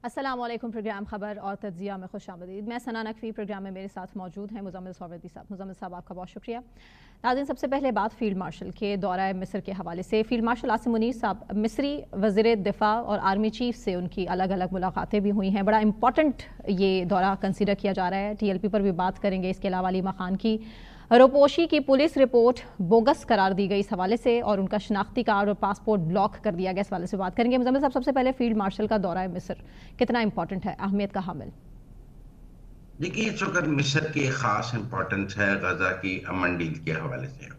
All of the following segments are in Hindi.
अस्सलाम वालेकुम। प्रोग्राम खबर और तज्जिया में खुशामदीद। मैं सना नकवी, प्रोग्राम में मेरे साथ मौजूद हैं मुज़म्मिल सौवरदी साहब। मुज़म्मिल साहब, आपका बहुत शुक्रिया। नाज़रीन, सबसे पहले बात फील्ड मार्शल के दौरा मिस्र के हवाले से। फील्ड मार्शल आसिम मुनीर साहब, मिस्री वज़ीर दिफा और आर्मी चीफ से उनकी अलग अलग मुलाकातें भी हुई हैं। बड़ा इंपॉर्टेंट ये दौरा कंसिडर किया जा रहा है। TLP पर भी बात करेंगे। इसके अलावा अलीमा खान की रोपोशी की पुलिस रिपोर्ट बोगस करार दी गई इस हवाले से, और उनका शनाख्ती कार्ड और पासपोर्ट ब्लॉक कर दिया गया, इस हवाले से बात करेंगे। मुज़म्मिल साहब, सबसे पहले फील्ड मार्शल का दौरा मिस्र कितना इंपॉर्टेंट है, अहमियत का हामिल? देखिए, इस वक्त मिस्र की एक खास इम्पोर्टेंस है गजा की अमन डील के हवाले से।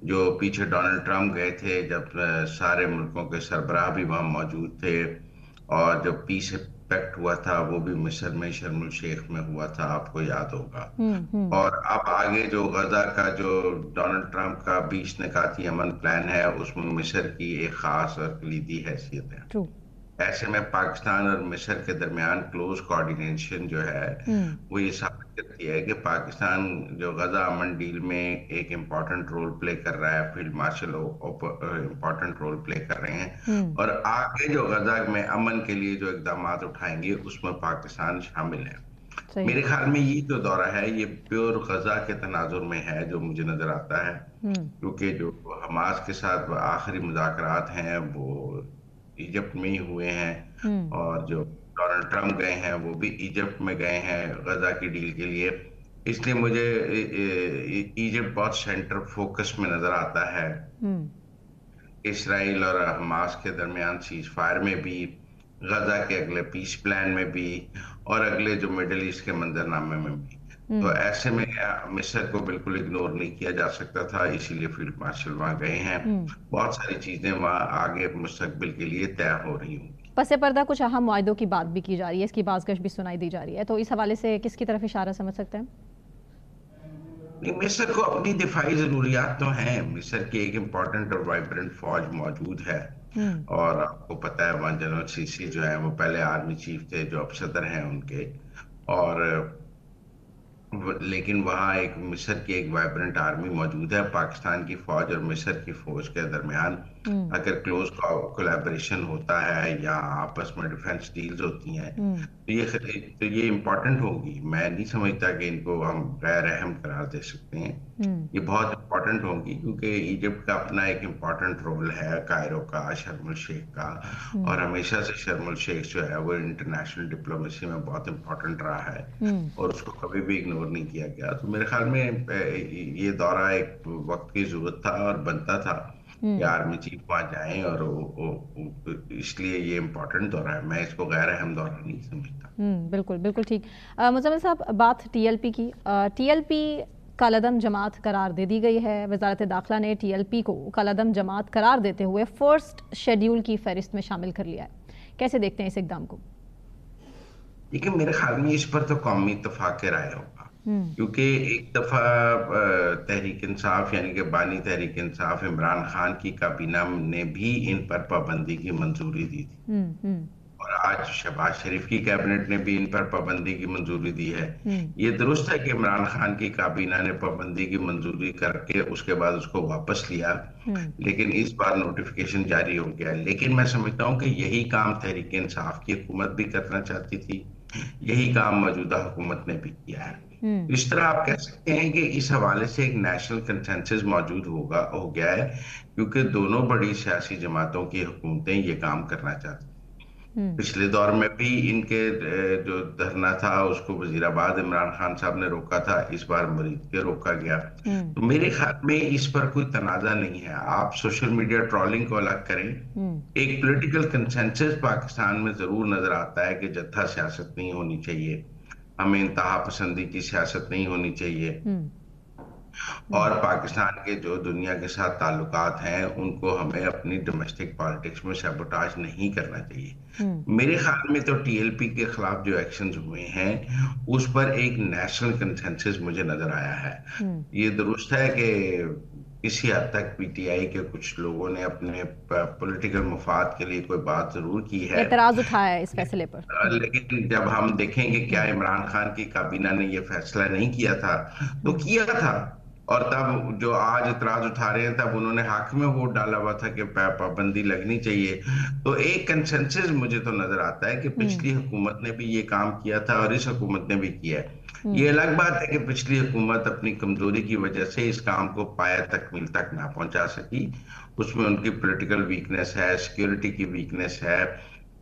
जो पीछे डोनाल्ड ट्रंप गए थे, जब सारे मुल्कों के सरबराह भी वहाँ मौजूद थे, और जब पीस पैक्ट हुआ था वो भी मिस्र में शर्म उल शेख में हुआ था, आपको याद होगा। हम्म। और अब आगे जो गजा का जो डोनाल्ड ट्रंप का 20 निकाती अमन प्लान है, उसमें मिस्र की एक खास और कलीदी हैसियत है। ट्रू। ऐसे में पाकिस्तान और मिस्र के दरमियान क्लोज कोऑर्डिनेशन जो है, हम्म। वो ये साबित करती है कि पाकिस्तान जो गजा अमन डील में एक इम्पॉर्टेंट रोल प्ले कर रहा है, field marshal important role play कर रहे हैं। हम्म। और आगे जो गजा में अमन के लिए जो इकदाम उठाएंगे उसमें पाकिस्तान शामिल है। सही। मेरे ख्याल में ये जो दौरा है ये प्योर गजा के तनाजुर में है, जो मुझे नजर आता है। हम्म। क्योंकि जो हमास के साथ आखिरी मुज़ाकरात हैं वो इजिप्ट में ही हुए हैं, हम्म। और जो डोनाल्ड ट्रंप गए हैं वो भी इजिप्ट में गए हैं गजा की डील के लिए। इसलिए मुझे इजिप्ट बहुत सेंटर फोकस में नजर आता है। हम्म। इसराइल और हमास के दरमियान सीज फायर में भी, गजा के अगले पीस प्लान में भी, और अगले जो मिडल ईस्ट के मंजरनामे में भी। तो हम्म। ऐसे में मिस्र को बिल्कुल इग्नोर नहीं किया जा सकता था, इसीलिए फील्ड मार्शल वहां गए हैं। हम्म। बहुत सारी चीजें वहां आगे मुस्तकबिल के लिए तय हो रही होंगी। पसे पर्दा कुछ अहम मुआहदों की बात भी की जा रही है, इसकी बाज़गश भी सुनाई दी जा रही है, तो इस हवाले से किसकी तरफ इशारा समझ सकते हैं? नहीं, मिस्र को अपनी दिफाई जरूरियात तो हैं। मिस्र की एक इम्पोर्टेंट और वाइब्रेंट फौज मौजूद है। हम्म। और आपको पता है वहाँ जनरल सीसी जो है वो पहले आर्मी चीफ थे, जो अब सदर हैं उनके। और लेकिन वहाँ एक मिस्र की एक वाइब्रेंट आर्मी मौजूद है। पाकिस्तान की फौज और मिस्र की फौज के दरमियान हम्म। अगर क्लोज कोलैबोरेशन होता है या आपस में डिफेंस डील्स होती हैं, हम्म। तो ये इम्पोर्टेंट होगी। मैं नहीं समझता कि इनको हम गैर अहम करार दे सकते हैं। हम्म। ये बहुत इम्पोर्टेंट होगी, क्योंकि इजिप्ट का अपना एक इम्पोर्टेंट रोल है, कायरो का, शर्म उल शेख का। और हम्म। हमेशा से शर्म उल शेख जो है वो इंटरनेशनल डिप्लोमेसी में बहुत इम्पोर्टेंट रहा है, हम्म। और उसको कभी भी इग्नोर नहीं किया गया। तो मेरे ख्याल में ये दौरा एक वक्त की जरूरत था और बनता था कि हम्म। आर्मी चीफ वहां जाएं, और इसलिए ये इम्पोर्टेंट दौरा है। मैं इसको गैर अहम दौरा नहीं समझता। बिल्कुल बिल्कुल ठीक। मुज़म्मिल साहब, बात TLP की। TLP कालादम जमात करार दे दी गई है। वजारत दाखिला ने TLP को कालादम जमात करार देते हुए फर्स्ट शेड्यूल की फहरिस्त में शामिल कर लिया है। कैसे देखते हैं इस इकदाम को? लेकिन मेरे ख्याल में इस पर तो कौमी इत्तेफाक राय होगा। हम्म। क्योंकि एक दफा तहरीक इंसाफ यानी कि बानी तहरीक इंसाफ इमरान खान की काबीना ने भी इन पर पाबंदी की मंजूरी दी थी, हम्म। हम्म। और आज शहबाज शरीफ की कैबिनेट ने भी इन पर पाबंदी की मंजूरी दी है। हम्म। ये दुरुस्त है कि इमरान खान की काबीना ने पाबंदी की मंजूरी करके उसके बाद उसको वापस लिया, हम्म। लेकिन इस बार नोटिफिकेशन जारी हो गया। लेकिन मैं समझता हूँ कि यही काम तहरीक इंसाफ की हुकूमत भी करना चाहती थी, यही काम मौजूदा हुकूमत ने भी किया है। हम्म। इस तरह आप कह सकते हैं कि इस हवाले से एक नेशनल कंसेंसस मौजूद हो गया है, क्योंकि दोनों बड़ी सियासी जमातों की हुकूमतें ये काम करना चाहती हैं। हम्म। पिछले दौर में भी इनके जो धरना था उसको वजीराबाद इमरान खान साहब ने रोका था, इस बार मरीज के रोका गया। हम्म। तो मेरे ख्याल में इस पर कोई तनाजा नहीं है। आप सोशल मीडिया ट्रोलिंग को अलग करें, हम्म। एक पॉलिटिकल कंसेंसस पाकिस्तान में जरूर नजर आता है कि जत्था सियासत नहीं होनी चाहिए, हमें इंतहा पसंदी की सियासत नहीं होनी चाहिए, हम्म। हम्म। और पाकिस्तान के जो दुनिया के साथ ताल्लुकात हैं उनको हमें अपनी डोमेस्टिक पॉलिटिक्स में सैबोटाज नहीं करना चाहिए। हम्म। मेरे ख्याल में तो TLP के खिलाफ जो एक्शंस हुए हैं उस पर एक नेशनल कंसेंसस मुझे नजर आया है। हम्म। ये दुरुस्त है कि किसी हद तक PTI के कुछ लोगों ने अपने पॉलिटिकल मफाद के लिए कोई बात जरूर की है। एतराज उठाया है इस फैसले पर। लेकिन जब हम देखेंगे क्या हम्म। इमरान खान की काबीना ने ये फैसला नहीं किया था, तो हम्म। किया था। और तब जो आज इतराज उठा रहे हैं, तब उन्होंने हक में वोट डाला हुआ था कि पाबंदी लगनी चाहिए। तो एक कंसेंसस मुझे तो नजर आता है कि हम्म। पिछली हुकूमत ने भी ये काम किया था और इस हुकूमत ने भी किया है। हम्म। ये अलग बात है कि पिछली हुकूमत अपनी कमजोरी की वजह से इस काम को पाया तकमील तक ना पहुंचा सकी। उसमें उनकी पॉलिटिकल वीकनेस है, सिक्योरिटी की वीकनेस है,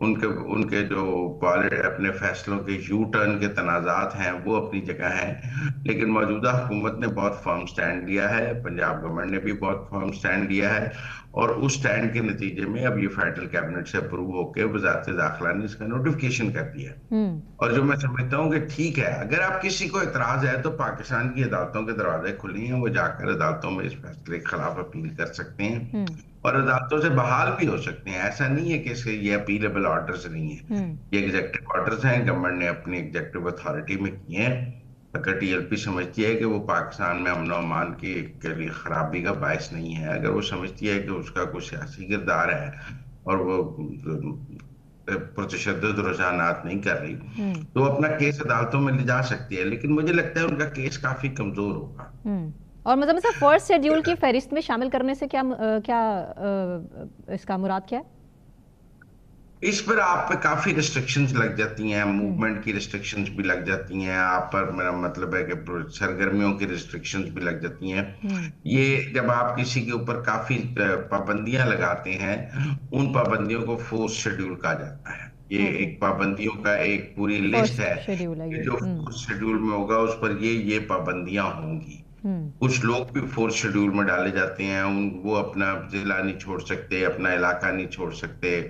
उनके उनके जो अपने फैसलों के यू टर्न के तनाजात हैं वो अपनी जगह हैं। लेकिन मौजूदा हुकूमत ने बहुत फर्म स्टैंड लिया है, पंजाब गवर्नमेंट ने भी बहुत फर्म स्टैंड लिया है, और उस स्टैंड के नतीजे में अब ये फेडरल कैबिनेट से अप्रूव होकर वजारत दाखिला ने इसका नोटिफिकेशन कर दिया है। हम्म। और जो मैं समझता हूँ कि ठीक है, अगर आप किसी को इतराज है तो पाकिस्तान की अदालतों के दरवाजे खुले हैं, वो जाकर अदालतों में इस फैसले के खिलाफ अपील कर सकते हैं हम्म। और अदालतों से बहाल भी हो सकते हैं। ऐसा नहीं है कि इसके ये अपीलेबल ऑर्डर्स नहीं है, हम्म। ये एग्जेक्टिव ऑर्डर्स हैं, गवर्नमेंट ने अपनी एग्जेक्टिव अथॉरिटी में किए हैं। अगर टीएलपी समझती है कि वो पाकिस्तान में अमन और अमान की के लिए खराबी का बायस नहीं है, अगर वो समझती है कि उसका कोई सियासी किरदार है और वो पुरतशद्दुद रुझानात नहीं कर रही, हम्म। तो अपना केस अदालतों में ले जा सकती है। लेकिन मुझे लगता है उनका केस काफी कमजोर होगा। हम्म। और मतलब सर फर्स्ट शेड्यूल की फहरिस्त में शामिल करने से क्या इसका मुराद क्या है? इस पर आप पे काफी रिस्ट्रिक्शंस लग जाती हैं, हम्म। मूवमेंट की रिस्ट्रिक्शंस भी लग जाती हैं आप पर। मेरा मतलब है कि सरगर्मियों की रिस्ट्रिक्शंस भी लग जाती हैं। हम्म। ये जब आप किसी के ऊपर काफी पाबंदियां लगाते हैं, उन पाबंदियों को फोर्स शेड्यूल कहा जाता है। ये ओके। एक पाबंदियों का एक पूरी लिस्ट फर्स्ट है शेड्यूल है कि ये। जो हम्म। फोर्स शेड्यूल में होगा उस पर ये पाबंदियां होंगी। हम्म। कुछ लोग भी फोर्स शेड्यूल में डाले जाते हैं, उन वो अपना जिला नहीं छोड़ सकते, अपना इलाका नहीं छोड़ सकते।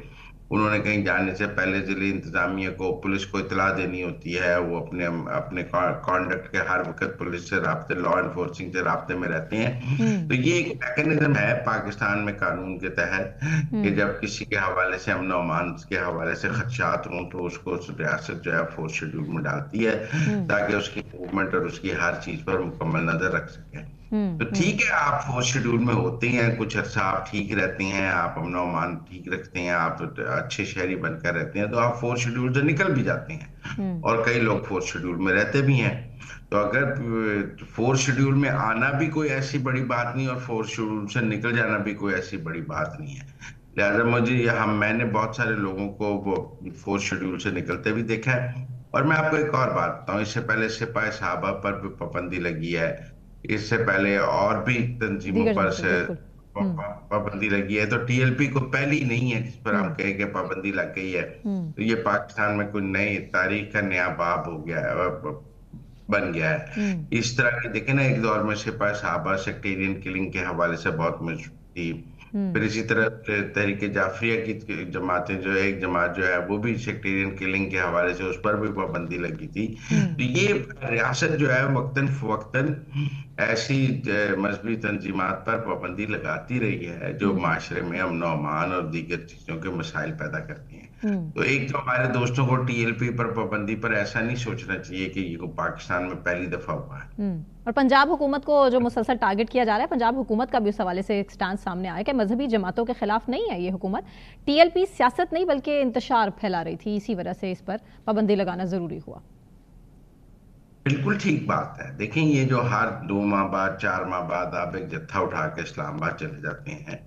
उन्होंने कहीं जाने से पहले जिले इंतजामिया को, पुलिस को इतला देनी होती है। वो अपने अपने कॉन्डक्ट के हर वक्त पुलिस से राब्ते, लॉ एनफोर्सिंग से राब्ते में रहते हैं। हम्म। तो ये एक मैकेनिज्म है पाकिस्तान में कानून के तहत कि हम्म। जब किसी के हवाले से अमन और अमान के हवाले से खदशात हों तो उसको रियासत जो है फोर्स शेड्यूल में डालती है, हम्म। ताकि उसकी मूवमेंट और उसकी हर चीज पर मुकम्मल नजर रख सके। हम्म। तो ठीक है, आप फोर्स शेड्यूल में होते हैं, कुछ अर्सा आप ठीक रहते हैं, आप अमन और अमान ठीक रखते हैं, आप अच्छे शहरी बनकर रहते हैं, तो आप फोर्स शेड्यूल से निकल भी जाते हैं। हम्म। और कई लोग फोर्स शेड्यूल में रहते भी हैं। तो अगर फोर्स शेड्यूल में आना भी कोई ऐसी बड़ी बात नहीं और फोर्स शेड्यूल से निकल जाना भी कोई ऐसी बड़ी बात नहीं है, लिहाजा मैंने बहुत सारे लोगों को वो फोर्स शेड्यूल से निकलते भी देखा है। और मैं आपको एक और बात बताऊं, इससे पहले सिपाही साहबा पर भी पाबंदी लगी है, इससे पहले और भी तंजीमों दीगर पर तंजीम से बिल्कुल। हम्म। पाबंदी लगी है। तो टीएलपी को पहली नहीं है जिस पर हम हम्म। कहें कि पाबंदी लग गई है। हम्म। तो ये पाकिस्तान में कोई नई तारीख का नया बाब हो गया है, बन गया है। हम्म। इस तरह की देखे ना, एक दौर में सिपाही साहबा सेक्टेरियन किलिंग के हवाले से बहुत मशहूर थी। हम्म। फिर इसी तरह तहरीके जाफरिया की जमातें जो है, एक जमात जो है वो भी सेक्टेरियन किलिंग के हवाले से उस पर भी पाबंदी लगी थी। हम्म। तो ये रियासत जो है वक्तन फवक्तन ऐसी मजहबी तंजीमात पर पाबंदी लगाती रही है जो हम्म। माशरे में अमन और अमान और दीगर चीजों के मसाइल पैदा करती हैं। हम्म। तो एक तो हमारे दोस्तों को टीएलपी पर पाबंदी पर ऐसा नहीं सोचना चाहिए कि ये पाकिस्तान में पहली दफा हुआ है। और पंजाब हुकूमत को जो मुसलसल टारगेट किया जा रहा है, पंजाब हुकूमत का भी उस हवाले से एक स्टैंड सामने आया कि मजहबी जमातों के खिलाफ नहीं है ये हुकूमत, टीएलपी सियासत नहीं बल्कि इंतशार फैला रही थी, इसी वजह से इस पर पाबंदी लगाना जरूरी हुआ। बिल्कुल ठीक बात है। देखें, ये जो हर 2 माह बाद 4 माह बाद आप एक जत्था उठा के इस्लामाबाद चले जाते हैं,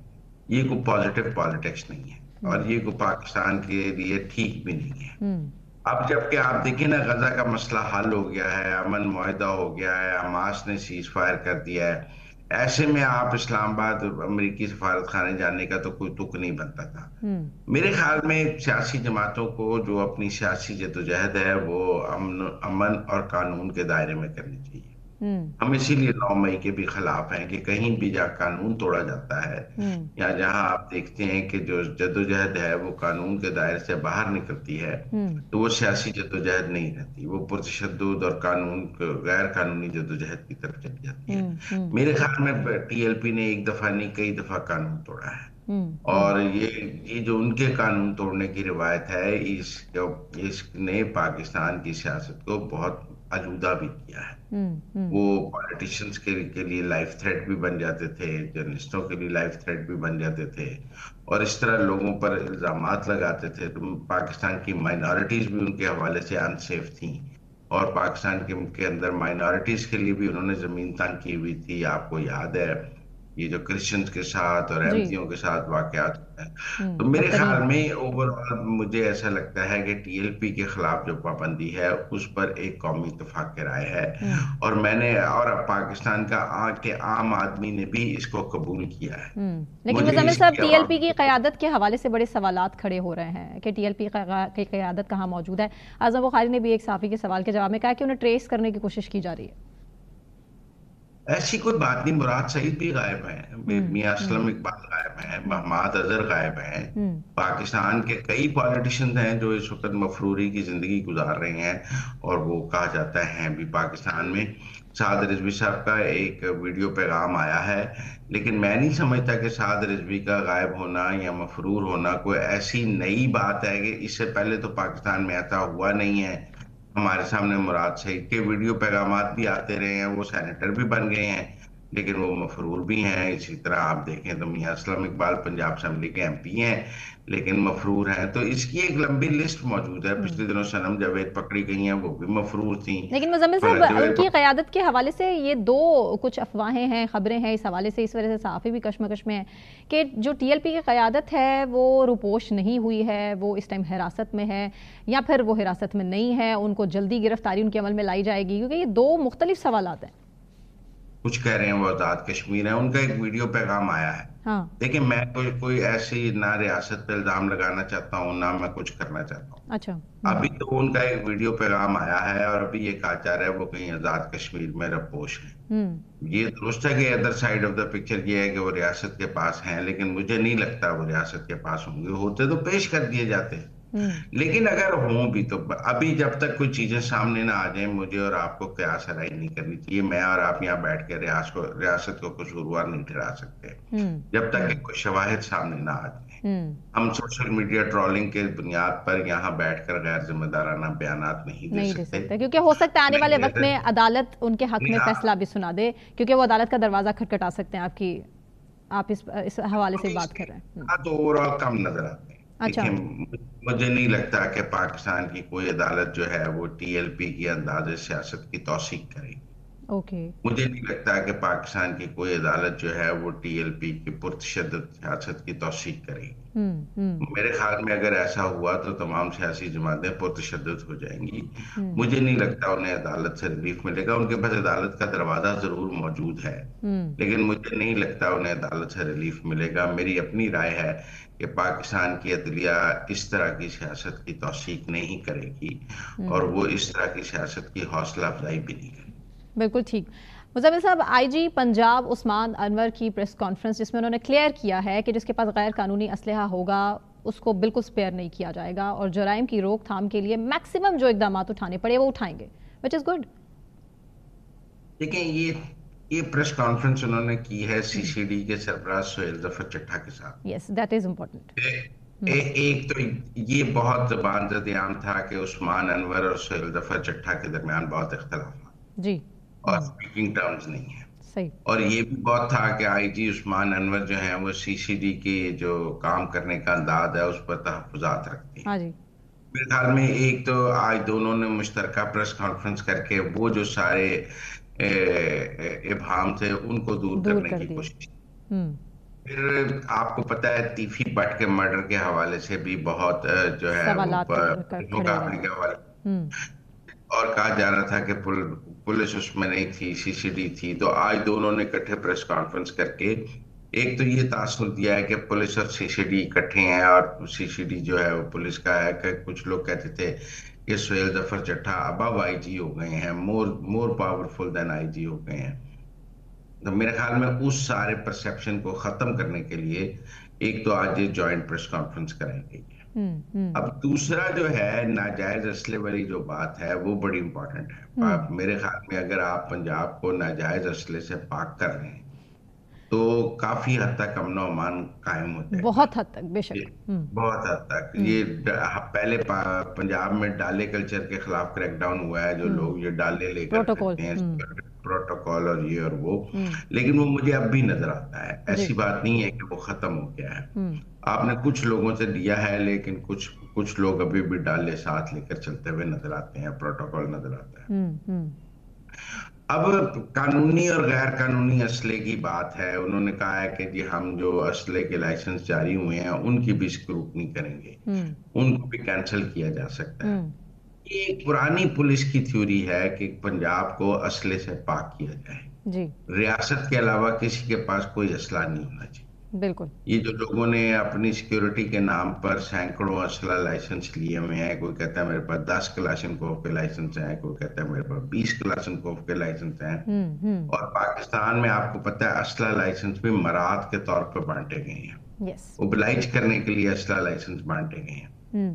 ये कोई पॉजिटिव पॉलिटिक्स नहीं है और ये कोई पाकिस्तान के लिए ठीक भी नहीं है। हम्म। अब जबकि आप देखिए ना, गजा का मसला हल हो गया है, अमन मुआहिदा हो गया है, हमास ने सीज फायर कर दिया है, ऐसे में आप इस्लामाबाद अमेरिकी सफारत खाने जाने का तो कोई तुक नहीं बनता था। हम्म। मेरे ख्याल में सियासी जमातों को जो अपनी सियासी जद्दोजहद है वो अमन और कानून के दायरे में करनी चाहिए। हम्म। हम इसीलिए 9 मई के भी खिलाफ हैं कि कहीं भी जहाँ कानून तोड़ा जाता है हम्म। या जहां आप देखते हैं कि जो जद्दोजहद है वो कानून के दायरे से बाहर निकलती है, हम्म। तो वो सियासी जद्दोजहद नहीं रहती, वो पुरतशद्दुद और गैर कानूनी जद्दोजहद की तरफ चली जाती है। हम्म। मेरे ख्याल में टीएलपी ने एक दफा नहीं कई दफा कानून तोड़ा है। हम्म। और ये जो उनके कानून तोड़ने की रिवायत है, इसने पाकिस्तान की सियासत को बहुत आलूदा भी किया है। वो पॉलिटिशियंस के लिए लाइफ थ्रेट भी बन जाते थे, जर्नलिस्टों के लिए लाइफ थ्रेट भी बन जाते थे, और इस तरह लोगों पर इल्जामात लगाते थे। तो पाकिस्तान की माइनॉरिटीज भी उनके हवाले से अनसेफ थी और पाकिस्तान के अंदर माइनॉरिटीज के लिए भी उन्होंने जमीन तंग की हुई थी। आपको याद है ये जो क्रिश्चियंस के साथ और जी। अहमदियों के साथ वाकयात हुए हैं। तो मेरे ख्याल बदतरीन। में ओवरऑल मुझे ऐसा लगता है कि टीएलपी के खिलाफ जो पाबंदी है उस पर एक कौमी इत्तेफाक की राय है। और अब पाकिस्तान के आम आदमी ने भी इसको कबूल किया है। लेकिन मुझे मुज़म्मिल साहब, इसकी टीएलपी की आवाम क़यादत के हवाले से बड़े सवालात खड़े हो रहे हैं कि टीएलपी की क़यादत कहाँ मौजूद है। आज़म बुखारी ने भी एक सहाफ़ी के सवाल के जवाब में कहा कि उन्हें ट्रेस करने की कोशिश की जा रही है। ऐसी कोई बात नहीं। मुराद सईद भी गायब है, मियां असलम इकबाल गायब है, महमाद अजहर गायब है। पाकिस्तान के कई पॉलिटिशियंस हैं जो इस वक्त मफरूरी की जिंदगी गुजार रहे हैं और वो कहा जाता है भी पाकिस्तान में। साद रिजवी साहब का एक वीडियो पैगाम आया है, लेकिन मैं नहीं समझता कि साद रिजवी का गायब होना या मफरूर होना कोई ऐसी नई बात है कि इससे पहले तो पाकिस्तान में ऐसा हुआ नहीं है। हमारे सामने मुराद सईद के वीडियो पैगामात भी आते रहे हैं, वो सेनेटर भी बन गए हैं, लेकिन वो मफरूर भी हैं। इसी तरह आप देखें तो मियां असलम इकबाल पंजाब असेंबली के एमपी हैं लेकिन मफरूर हैं। तो इसकी एक लंबी लिस्ट मौजूद है। पिछले दिनों सनम जावेद पकड़ी गई हैं, वो भी मफरूर थी। लेकिन मुज़म्मिल साहब, उनकी क़यादत के हवाले से ये दो कुछ अफवाहें हैं, खबरें हैं इस हवाले से, इस वजह से सहाफ़ी भी कशमकश में है कि जो टीएलपी की क़यादत है वो रुपोश नहीं हुई है, वो इस टाइम हिरासत में है, या फिर वो हिरासत में नहीं है, उनको जल्दी गिरफ्तारी उनके अमल में लाई जाएगी, क्योंकि ये दो मुख्तलिफ सवालात हैं। कुछ कह रहे हैं वो आजाद कश्मीर है, उनका एक वीडियो पैगाम आया है। हाँ। देखिए, मैं कोई ऐसी ना रियासत पे इल्जाम लगाना चाहता हूँ ना मैं कुछ करना चाहता हूँ। अच्छा। अभी तो उनका एक वीडियो पैगाम आया है और अभी ये कहा जा रहा है वो कहीं आजाद कश्मीर में रपोश है। ये दुरुस्त है कि other side of the picture ये है कि वो रियासत के पास हैं, लेकिन मुझे नहीं लगता वो रियासत के पास होंगे। होते तो पेश कर दिए जाते, लेकिन अगर हों भी तो अभी जब तक कोई चीजें सामने ना आ जाए मुझे और आपको कयास राय नहीं करनी चाहिए। मैं और आप यहाँ बैठ के रियासत को कसूरवार नहीं ठहरा सकते जब तक कि कोई शवाहिद सामने ना आ जाए। हम सोशल मीडिया ट्रोलिंग के बुनियाद पर यहाँ बैठकर गैर जिम्मेदाराना बयानात नहीं दे सकते, क्योंकि हो सकता है आने वाले वक्त में अदालत उनके हक में फैसला भी सुना दे, क्योंकि वो अदालत का दरवाजा खटखटा सकते हैं। आप इस हवाले से बात कर रहे हैं तो ओवरऑल कम नजर आते हैं। अच्छा। मुझे नहीं लगता कि पाकिस्तान की कोई अदालत जो है वो टीएलपी की अंदाजे सियासत की तौसीक करेगी। ओके। मुझे नहीं लगता कि पाकिस्तान की कोई अदालत जो है वो टीएलपी की पुरतशद्दुद सियासत की तौसीक करेगी। मेरे ख्याल में अगर ऐसा हुआ तो तमाम सियासी जमातें पुरतशद्दुद हो जाएंगी। मुझे नहीं लगता उन्हें अदालत से रिलीफ मिलेगा। उनके पास अदालत का दरवाजा जरूर मौजूद है, लेकिन मुझे नहीं लगता उन्हें अदालत से रिलीफ मिलेगा। मेरी अपनी राय है कि पाकिस्तान की अदलिया इस तरह की सियासत की तौसीक नहीं करेगी और वो इस तरह की सियासत की हौसला अफजाई भी नहीं करेगी। बिल्कुल ठीक। मुज़म्मिल साहब, आईजी पंजाब उस्मान अनवर की प्रेस कॉन्फ्रेंस जिसमें उन्होंने क्लियर किया है कि जिसके पास गैर कानूनी असलहा होगा उसको बिल्कुल स्पेयर नहीं किया जाएगा और जराइम की रोकथाम के लिए मैक्सिमम जो इकदाम उठाने पड़े वो उठाएंगे, विच इज गुड। देखिए, ये प्रेस कॉन्फ्रेंस उन्होंने की है सीसीडी के सरबराह सुहेल जफर चट्टा के साथ। Yes, that is important. एक तो ये बहुत ज़बान ज़द-ए-आम था कि उस्मान अनवर और सुहेल जफर चट्टा के दरमियान बहुत इख्तलाफ जी और स्पीकिंग टर्म्स नहीं है। सही। और ये भी बहुत था कि आईजी उस्मान अनवर जो है वो सीसीडी के जो काम करने का अंदाज है उस पर तहफ़्फ़ुज़ात रखते हैं। हाँ जी। मेरे ख्याल में एक तो आज दोनों ने मुश्तरका प्रेस कॉन्फ्रेंस करके वो जो सारे इब्हाम थे उनको दूर करने की कोशिश। फिर आपको पता है तीफी भट्ट के मर्डर के हवाले से भी बहुत जो है मुकाबले के हवाले और कहा जा रहा था कि पुलिस उसमें नहीं थी, सीसीडी थी। तो आज दोनों ने इकट्ठे प्रेस कॉन्फ्रेंस करके एक तो ये तासुर दिया है कि पुलिस और सीसीडी इकट्ठे हैं और सीसीडी जो है वो पुलिस का है। कि कुछ लोग कहते थे कि सुहेल जफर चट्टा अब आईजी हो गए हैं, मोर पावरफुल देन आईजी हो गए हैं। तो मेरे ख्याल में उस सारे परसेप्शन को खत्म करने के लिए एक तो आज ये जॉइंट प्रेस कॉन्फ्रेंस कराई गई है। अब दूसरा जो है नाजायज असले वाली जो बात है वो बड़ी इंपॉर्टेंट है। मेरे ख्याल में अगर आप पंजाब को नाजायज असले से पाक कर रहे हैं तो काफी हद तक अमन और अमान कायम होते हैं। बहुत हद तक, बेशक बहुत हद तक। ये पहले पंजाब में डाले कल्चर के खिलाफ क्रैकडाउन हुआ है, जो लोग ये डाले लेकर फिरते हैं, प्रोटोकॉल और ये और वो, लेकिन वो मुझे अब भी नजर आता है। ऐसी बात नहीं है कि वो खत्म हो गया है। आपने कुछ लोगों से लिया है लेकिन कुछ कुछ लोग अभी भी डाले साथ लेकर चलते हुए नजर आते हैं, प्रोटोकॉल नजर आता है। अब कानूनी और गैर कानूनी असले की बात है। उन्होंने कहा है कि जी हम जो असले के लाइसेंस जारी हुए हैं उनकी भी स्क्रूटनी करेंगे, उनको भी कैंसिल किया जा सकता है। ये एक पुरानी पुलिस की थ्योरी है कि पंजाब को असले से पाक किया जाए जी। रियासत के अलावा किसी के पास कोई असला नहीं होना चाहिए। बिल्कुल। ये जो लोगों ने अपनी सिक्योरिटी के नाम पर सैकड़ों असला लाइसेंस लिए हुए हैं, कोई कहता है मेरे पास 10 कलाशनकोव के लाइसेंस हैं, कोई कहता है मेरे पास 20 कलाशनकोव के लाइसेंस हैं। और पाकिस्तान में आपको पता है असला लाइसेंस भी मराद के तौर पर बांटे गए हैं, ओबलाइज करने के लिए असला लाइसेंस बांटे गए हैं।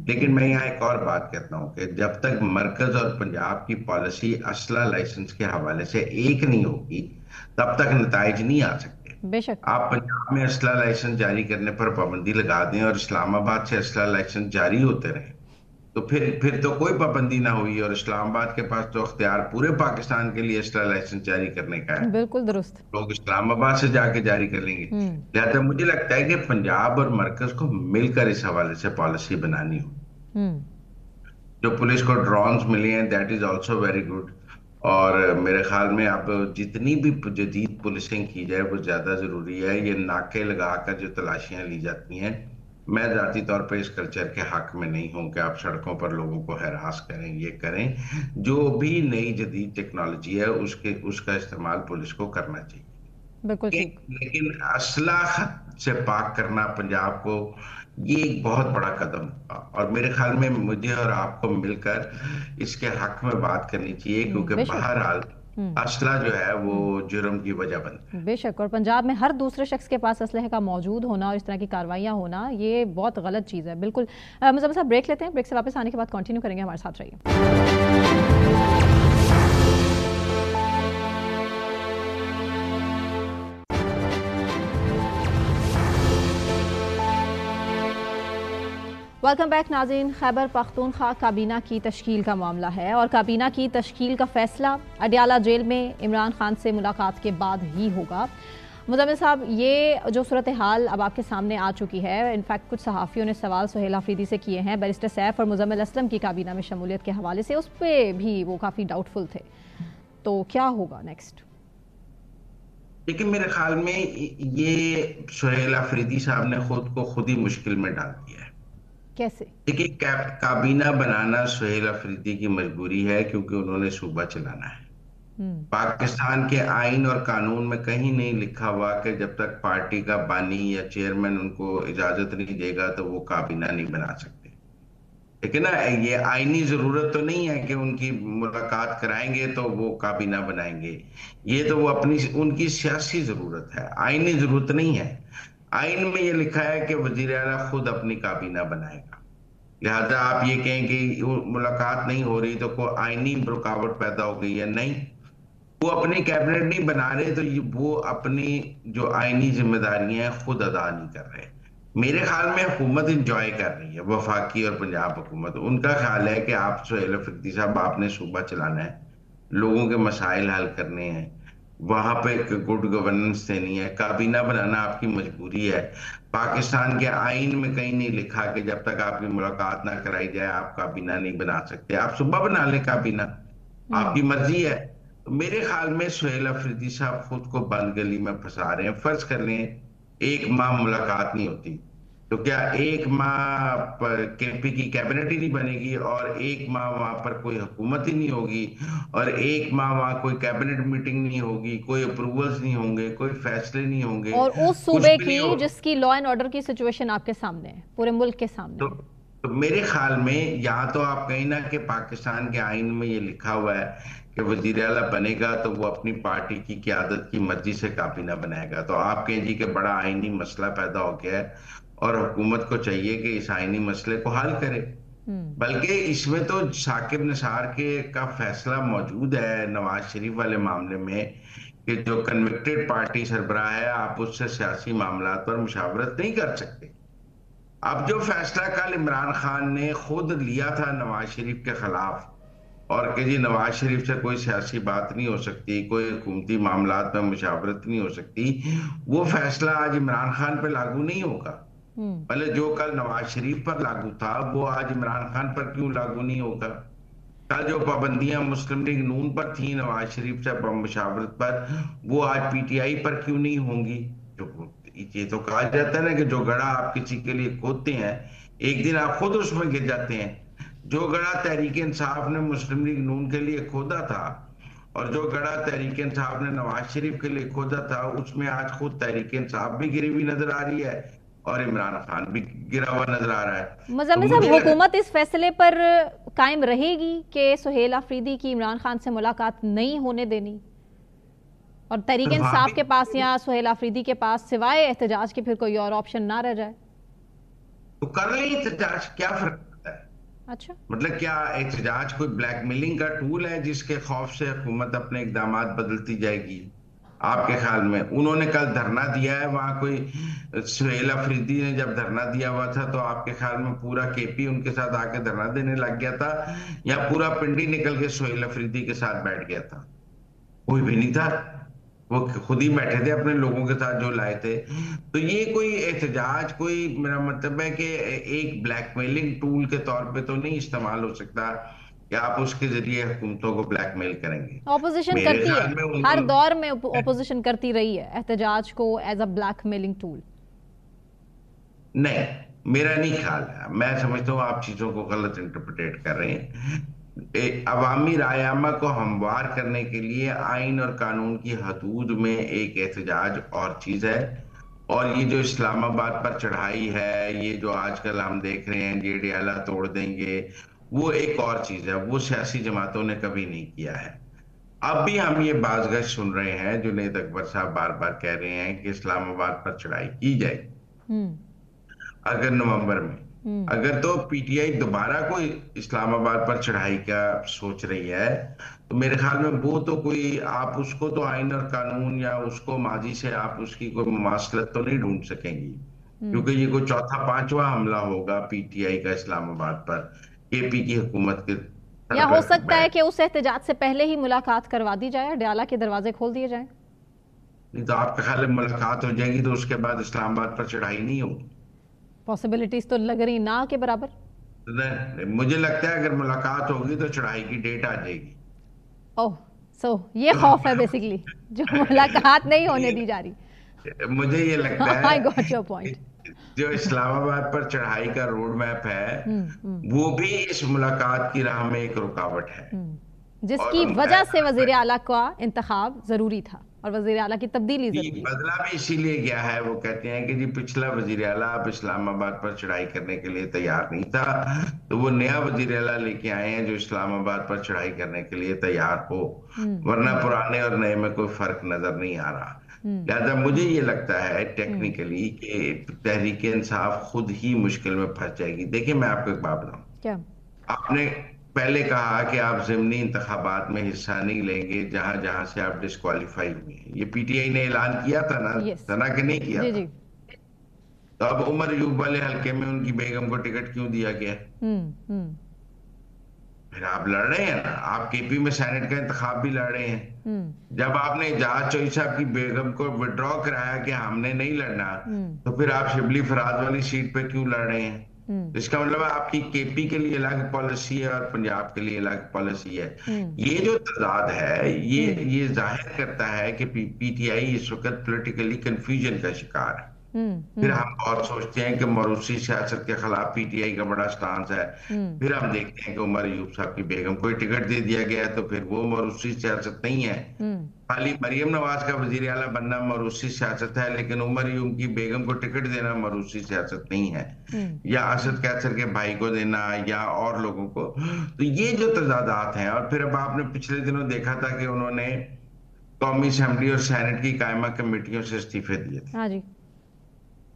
लेकिन मैं यहाँ एक और बात कहता हूँ कि जब तक मरकज और पंजाब की पॉलिसी असला लाइसेंस के हवाले से एक नहीं होगी तब तक नताइज नहीं आ सकते। बेशक। आप पंजाब में असला लाइसेंस जारी करने पर पाबंदी लगा दें और इस्लामाबाद से असला लाइसेंस जारी होते रहे तो फिर तो कोई पाबंदी ना हुई, और इस्लामाबाद के पास तो अख्तियार पूरे पाकिस्तान के लिए असला लाइसेंस जारी करने का है। बिल्कुल दुरुस्त। लोग इस्लामाबाद से जाके जारी कर लेंगे। लिहाजा मुझे लगता है कि पंजाब और मरकज को मिलकर इस हवाले से पॉलिसी बनानी हो। जो पुलिस को ड्रोन्स मिले हैं that is also very good, और मेरे ख्याल में अब जितनी भी जदीद पुलिसिंग की जाए वो ज्यादा जरूरी है। ये नाके लगाकर जो तलाशियां ली जाती हैं, मैं जाती तौर पे इस कल्चर के हक में नहीं हूं कि आप सड़कों पर लोगों को हैरास करें, ये करें। जो भी नई जदीद टेक्नोलॉजी है उसका इस्तेमाल पुलिस को करना चाहिए। बिल्कुल ठीक। लेकिन असला से पाक करना पंजाब को, ये एक बहुत बड़ा कदम होगा, और मेरे ख्याल में मुझे और आपको मिलकर इसके हक में बात करनी चाहिए, क्योंकि बहरहाल असला जो है वो जुर्म की वजह बनता है। बेशक। और पंजाब में हर दूसरे शख्स के पास असलहे का मौजूद होना और इस तरह की कार्रवाइयां होना ये बहुत गलत चीज़ है। बिल्कुल। मुज़म्मिल साहब ब्रेक लेते हैं, ब्रेक से वापस आने के बाद कंटिन्यू करेंगे, हमारे साथ रहिए। वेलकम बैक नाज़रीन। खैबर पख्तूनख्वा काबीना की तश्कील का मामला है और काबीना की तश्कील का फैसला अडयाला जेल में इमरान खान से मुलाकात के बाद ही होगा। मुज़म्मिल साहब, ये जो सूरत हाल अब आपके सामने आ चुकी है, इनफैक्ट कुछ सहाफ़ियों ने सवाल सुहेल अफरीदी से किए हैं बैरिस्टर सैफ और मुज़म्मिल असलम की काबीना में शमूलियत के हवाले से, उस पर भी वो काफ़ी डाउटफुल थे। तो क्या होगा नेक्स्ट? लेकिन मेरे ख्याल में ये सुहेल अफरीदी साहब ने खुद ही मुश्किल में डाल दिया है। कैसे? देखिए, काबीना बनाना सुहेल अफरीदी की मजबूरी है, क्योंकि उन्होंने सूबा चलाना है। पाकिस्तान के आइन और कानून में कहीं नहीं लिखा हुआ कि जब तक पार्टी का बानी या चेयरमैन उनको इजाजत नहीं देगा तो वो काबीना नहीं बना सकते। लेकिन ना, ये आईनी जरूरत तो नहीं है कि उनकी मुलाकात कराएंगे तो वो काबीना बनाएंगे। ये तो वो उनकी सियासी जरूरत है, आईनी जरूरत नहीं है। आइन में ये लिखा है कि वजीर आला खुद अपनी काबीना बनाएगा। लिहाजा आप ये कहें कि मुलाकात नहीं हो रही तो कोई आईनी रुकावट पैदा हो गई है, नहीं। वो अपनी कैबिनेट नहीं बना रहे तो वो अपनी जो आईनी जिम्मेदारियां खुद अदा नहीं कर रहे। मेरे ख्याल में हुकूमत इंजॉय कर रही है, वफाकी और पंजाब हुकूमत। उनका ख्याल है कि आप सुहेल अफरीदी साहब, आपने सूबा चलाना है, लोगों के मसाइल हल करने हैं, वहां पे गुड गवर्नेंस देनी है, काबीना बनाना आपकी मजबूरी है। पाकिस्तान के आइन में कहीं नहीं लिखा कि जब तक आपकी मुलाकात ना कराई जाए आप काबीना नहीं बना सकते। आप सुबह बना ले काबीना, आपकी मर्जी है। तो मेरे ख्याल में सुहेल अफरीदी साहब खुद को बंद गली में फंसा रहे हैं। फर्ज कर लें एक माह मुलाकात नहीं होती तो क्या एक माह पर केपी की कैबिनेट ही नहीं बनेगी, और एक माह वहां पर कोई हुकूमत ही नहीं होगी, और एक माह वहां कोई कैबिनेट मीटिंग नहीं होगी, कोई अप्रूवल्स नहीं होंगे, कोई फैसले नहीं होंगे, और उस सूबे की जिसकी लॉ एंड ऑर्डर की सिचुएशन आपके सामने है, पूरे मुल्क के सामने तो मेरे ख्याल में यहाँ तो आप कहीं ना कि पाकिस्तान के आइन में ये लिखा हुआ है कि वजीर आला बनेगा तो वो अपनी पार्टी की क़यादत की मर्जी से काबीना बनाएगा। तो आप कहें जी कि बड़ा आईनी मसला पैदा हो गया है और हुकूमत को चाहिए कि इस आईनी मसले को हल करे। बल्कि इसमें तो साकिब निसार का फैसला मौजूद है नवाज शरीफ वाले मामले में कि जो कन्विक्टेड पार्टी सरबराह है आप उससे सियासी मामला पर मुशावरत नहीं कर सकते। अब जो फैसला कल इमरान खान ने खुद लिया था नवाज शरीफ के खिलाफ, और कि जी नवाज शरीफ से कोई सियासी बात नहीं हो सकती, कोई हुकूमती मामलात में मुशावरत नहीं हो सकती, वो फैसला आज इमरान खान पे लागू नहीं होगा। मतलब जो कल नवाज शरीफ पर लागू था वो आज इमरान खान पर क्यों लागू नहीं होगा? कल जो पाबंदियां मुस्लिम लीग नून पर थी नवाज शरीफ से मुशावरत पर, वो आज पीटीआई पर क्यों नहीं होंगी? जो ये तो कहा जाता है ना कि जो गड़ा आप किसी के लिए खोदते हैं, एक दिन आप खुद उसमें गिर जाते हैं। जो गड़ा तहरीक इंसाफ ने मुस्लिम लीग नून के लिए खोदा था और जो गड़ा तहरीक इंसाफ ने नवाज शरीफ के लिए खोदा था, उसमें आज खुद तहरीक इंसाफ भी गिरी हुई नजर आ रही है और इमरान खान भी गिरा हुआ नजर आ रहा है। तो मुजम्मिल साहब, हुकूमत इस फैसले पर कायम रहेगी कि सुहेल अफरीदी की इमरान खान से मुलाकात नहीं होने देनी, और तहरीक इंसाफ के पास या सुहेल अफरीदी के पास सिवाय एहतजाज के फिर कोई और ऑप्शन ना रह जाए? तो कर ले एहतजाज, क्या फर्क पड़ता है? अच्छा, मतलब क्या एहतजाज कोई ब्लैकमेलिंग का टूल है जिसके खौफ से हुकूमत अपने इकदाम बदलती जाएगी? आपके ख्याल में उन्होंने कल धरना दिया है वहां, कोई सुहेल अफरीदी ने जब धरना दिया हुआ था तो आपके ख्याल में पूरा केपी उनके साथ आके धरना देने लग गया था, या पूरा पिंडी निकल के सुहेल अफरीदी के साथ बैठ गया था? कोई भी नहीं था, वो खुद ही बैठे थे अपने लोगों के साथ जो लाए थे। तो ये कोई एहतजाज, कोई, मेरा मतलब है कि एक ब्लैकमेलिंग टूल के तौर पे तो नहीं इस्तेमाल हो सकता कि आप उसके जरिए हुकूमतों को ब्लैकमेल करेंगे। ऑपोजिशन मेरे करती ख्याल है, में हर दौर में ऑपोजिशन करती रही है एहतजाज को एज अ ब्लैकमेलिंग टूल। नहीं, मेरा नहीं ख्याल है। मैं समझता हूँ आप चीजों को गलत इंटरप्रिटेट कर रहे हैं। अवामी रायमा को हमवार करने के लिए आइन और कानून की हदूद में एक एहतजाज और चीज है, और ये जो इस्लामाबाद पर चढ़ाई है, ये जो आजकल हम देख रहे हैं जेडियाला तोड़ देंगे, वो एक और चीज है। वो सियासी जमातों ने कभी नहीं किया है। अब भी हम ये बाज़गश सुन रहे हैं, जुनैद अकबर साहब बार बार कह रहे हैं कि इस्लामाबाद पर चढ़ाई की जाए अगर नवंबर में, अगर तो पीटीआई दोबारा कोई इस्लामाबाद पर चढ़ाई का सोच रही है, तो मेरे ख्याल में वो तो कोई, आप उसको तो आइन और कानून या उसको माजी से आप उसकी कोई मुमासलत तो नहीं ढूंढ सकेंगी, क्योंकि ये कोई चौथा पांचवा हमला होगा पीटीआई का इस्लामाबाद पर केपी की हुकूमत के। या हो सकता है कि उस एहतजाज से पहले ही मुलाकात करवा दी जाए, डयाला के दरवाजे खोल दिए जाए। नहीं तो आपका ख्याल है मुलाकात हो जाएगी तो उसके बाद इस्लामाबाद पर चढ़ाई नहीं होगी? पॉसिबिलिटीज तो लग रही ना के बराबर। नहीं, मुझे लगता है अगर मुलाकात होगी तो चढ़ाई की डेट आ जाएगी। ओह, सो ये खौफ है बेसिकली, जो मुलाकात नहीं होने दी जा रही। मुझे ये लगता है आई गॉट योर पॉइंट। जो इस्लामाबाद पर चढ़ाई का रोड मैप है, वो भी इस मुलाकात की राह में एक रुकावट है, जिसकी वजह से वजीर आला का इंतखाब जरूरी था और वजीर आला की तब्दीली जरूरी। बदला भी इसीलिए गया है। वो कहते हैं कि जी पिछला वजीर आला अब इस्लामाबाद पर चढ़ाई करने के लिए तैयार नहीं था, तो वो नया वजीर आला लेके आए हैं जो इस्लामाबाद पर चढ़ाई करने के लिए तैयार हो, वरना पुराने और नए में कोई फर्क नजर नहीं आ रहा। लिहाजा मुझे ये लगता है टेक्निकली कि तहरीक इंसाफ खुद ही मुश्किल में फंस जाएगी। देखिए मैं आपको एक बात बताऊं, क्या आपने पहले कहा कि आप ज़िमनी इंतखाबात में हिस्सा नहीं लेंगे जहां जहां से आप डिस्क्वालीफाई हुए हैं। ये पीटीआई ने ऐलान किया था ना, तना कि नहीं किया था? तो अब उमर अयूब वाले हल्के में उनकी बेगम को टिकट क्यों दिया गया? फिर आप लड़ रहे हैं ना, आप केपी में सेनेट का इंतखाब भी लड़ रहे हैं। जब आपने एजाज चौधरी साहब की बेगम को विड्रॉ कराया कि हमने नहीं लड़ना, तो फिर आप शिबली फराज वाली सीट पे क्यों लड़ रहे हैं? इसका मतलब है आपकी केपी के लिए अलग पॉलिसी है और पंजाब के लिए अलग पॉलिसी है। ये जो तजाद है, ये जाहिर करता है कि पीटीआई इस वक्त पॉलिटिकली कंफ्यूजन का शिकार है। फिर हम बहुत सोचते हैं कि मरूसी सियासत के खिलाफ पीटीआई का बड़ा स्टांस है, फिर हम देखते हैं कि उमर अयूब साहब की बेगम को टिकट दे दिया गया है, तो फिर वो मरूसी सियासत नहीं है। खाली मरियम नवाज का वजीर आला बनना मरूसी सियासत है, लेकिन उमर अयूब की बेगम को टिकट देना मरूसी सियासत नहीं है, या असद कैसर के भाई को देना या और लोगों को। तो ये जो तजादात हैं, और फिर अब आपने पिछले दिनों देखा था कि उन्होंने कौमी असेंबली और सेनेट की कायमा कमेटियों से इस्तीफे दिए थे। हाँ जी।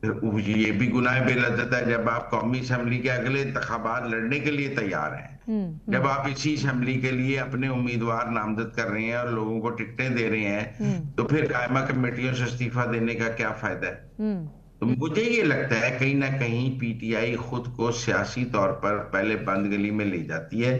ये भी गुनाह बेलज्जत है जब आप कौमी असेंबली के अगले इंतखाबात लड़ने के लिए तैयार हैं, जब आप इसी असेंबली के लिए अपने उम्मीदवार नामजद कर रहे हैं और लोगों को टिकटें दे रहे हैं, तो फिर कायमा कमेटियों से इस्तीफा देने का क्या फायदा है? तो मुझे ये लगता है कहीं ना कहीं पीटीआई खुद को सियासी तौर पर पहले बंद गली में ले जाती है,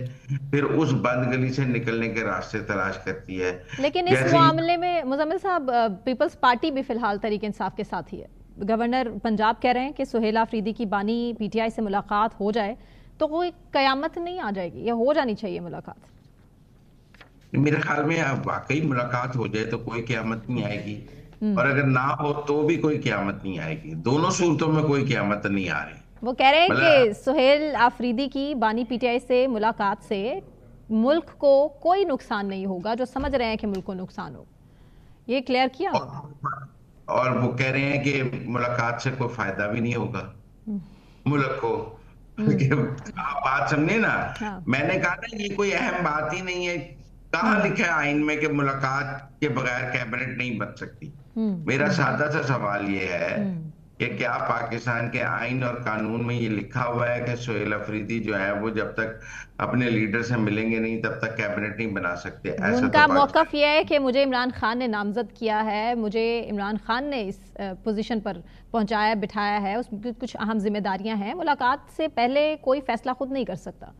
फिर उस बंद गली से निकलने के रास्ते तलाश करती है। लेकिन इस मामले में मुजम्मिल साहब, पीपल्स पार्टी भी फिलहाल तहरीक इंसाफ के साथ ही है। गवर्नर पंजाब कह रहे हैं कि सुहेल आफरीदी की बानी पीटीआई से मुलाकात हो जाए तो कोई कयामत नहीं आ जाएगी, या हो जानी चाहिए मुलाकात? मेरे ख्याल में अब वाकई मुलाकात हो जाए तो कोई क़यामत नहीं आएगी, और अगर ना हो तो भी कोई क़यामत नहीं आएगी। दोनों सूरतों में कोई क़यामत नहीं आ रही। वो कह रहे हैं कि सुहेल आफरीदी की बानी पीटीआई से मुलाकात से मुल्क को कोई नुकसान नहीं होगा, जो समझ रहे हैं कि मुल्क को नुकसान हो, ये क्लियर किया। और वो कह रहे हैं कि मुलाकात से कोई फायदा भी नहीं होगा मुल्क को। आप बात समझे ना। हाँ। मैंने कहा ना, ये कोई अहम बात ही नहीं है। कहाँ लिखा है आइन में कि मुलाकात के बगैर कैबिनेट नहीं बन सकती? मेरा सादा सा सवाल ये है कि क्या पाकिस्तान के आइन और कानून में ये लिखा हुआ है कि सुहेल अफरीदी जो है वो जब तक अपने लीडर से मिलेंगे नहीं तब तक कैबिनेट नहीं बना सकते? ऐसा उनका तो मौकफ यह है कि मुझे इमरान खान ने नामजद किया है, मुझे इमरान खान ने इस पोजीशन पर पहुंचाया बिठाया है, उसमें कुछ अहम जिम्मेदारियां हैं, मुलाकात से पहले कोई फैसला खुद नहीं कर सकता।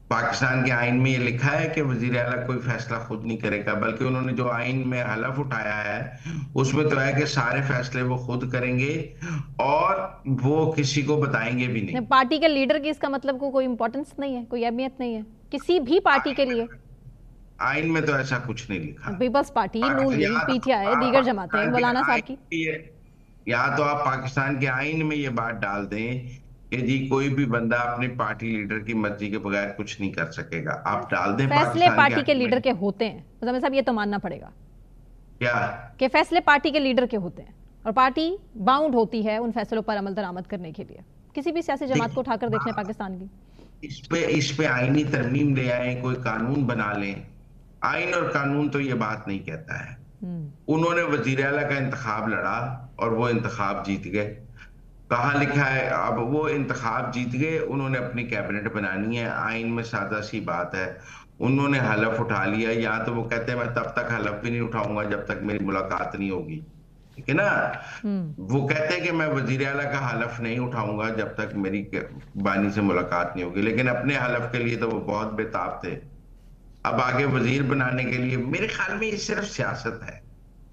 पाकिस्तान के आइन में ये लिखा है कि वजीर आला कोई फैसला खुद नहीं करेगा, बल्कि उन्होंने जो आइन में हलफ उठाया है उसमें तो है कि सारे फैसले वो खुद करेंगे और वो किसी को बताएंगे भी नहीं। पार्टी के लीडर की इसका मतलब कोई इंपॉर्टेंस नहीं है, कोई अहमियत नहीं है किसी भी पार्टी के लिए? आइन में तो ऐसा कुछ नहीं लिखा। पीपल्स पार्टी, नून लीग, पीटीआई, दीगर जमातें, मौलाना साहब की, या तो आप पाकिस्तान के आइन में ये बात डाल दें कि जी कोई भी बंदा अपनी पार्टी लीडर की मर्जी के बगैर कुछ नहीं कर सकेगा। आप डाल दें फैसले पार्टी के लीडर के होते हैं, मुज़म्मिल साहब ये तो मानना पड़ेगा क्या कि फैसले पार्टी के लीडर के होते हैं और पार्टी बाउंड होती है उन फैसलों पर अमल दरामद करने के लिए। किसी भी सियासी जमात को उठाकर देख लें पाकिस्तान की, इस पे आईनी तरमीम ले आए, कोई कानून बना लें। आइन और कानून तो ये बात नहीं कहता है। उन्होंने वजीर आला का इंतखाब लड़ा और वो इंतखाब जीत गए। कहाँ लिखा है? अब वो इंतखाब जीत गए, उन्होंने अपनी कैबिनेट बनानी है, आइन में सादा सी बात है। उन्होंने हलफ उठा लिया, या तो वो कहते हैं मैं तब तक हलफ भी नहीं उठाऊंगा जब तक मेरी मुलाकात नहीं होगी, ठीक है ना। वो कहते हैं कि मैं वजीर आला का हलफ नहीं उठाऊंगा जब तक मेरी बानी से मुलाकात नहीं होगी, लेकिन अपने हलफ के लिए तो वो बहुत बेताब थे। अब आगे वजीर बनाने के लिए मेरे ख्याल में ये सिर्फ सियासत है,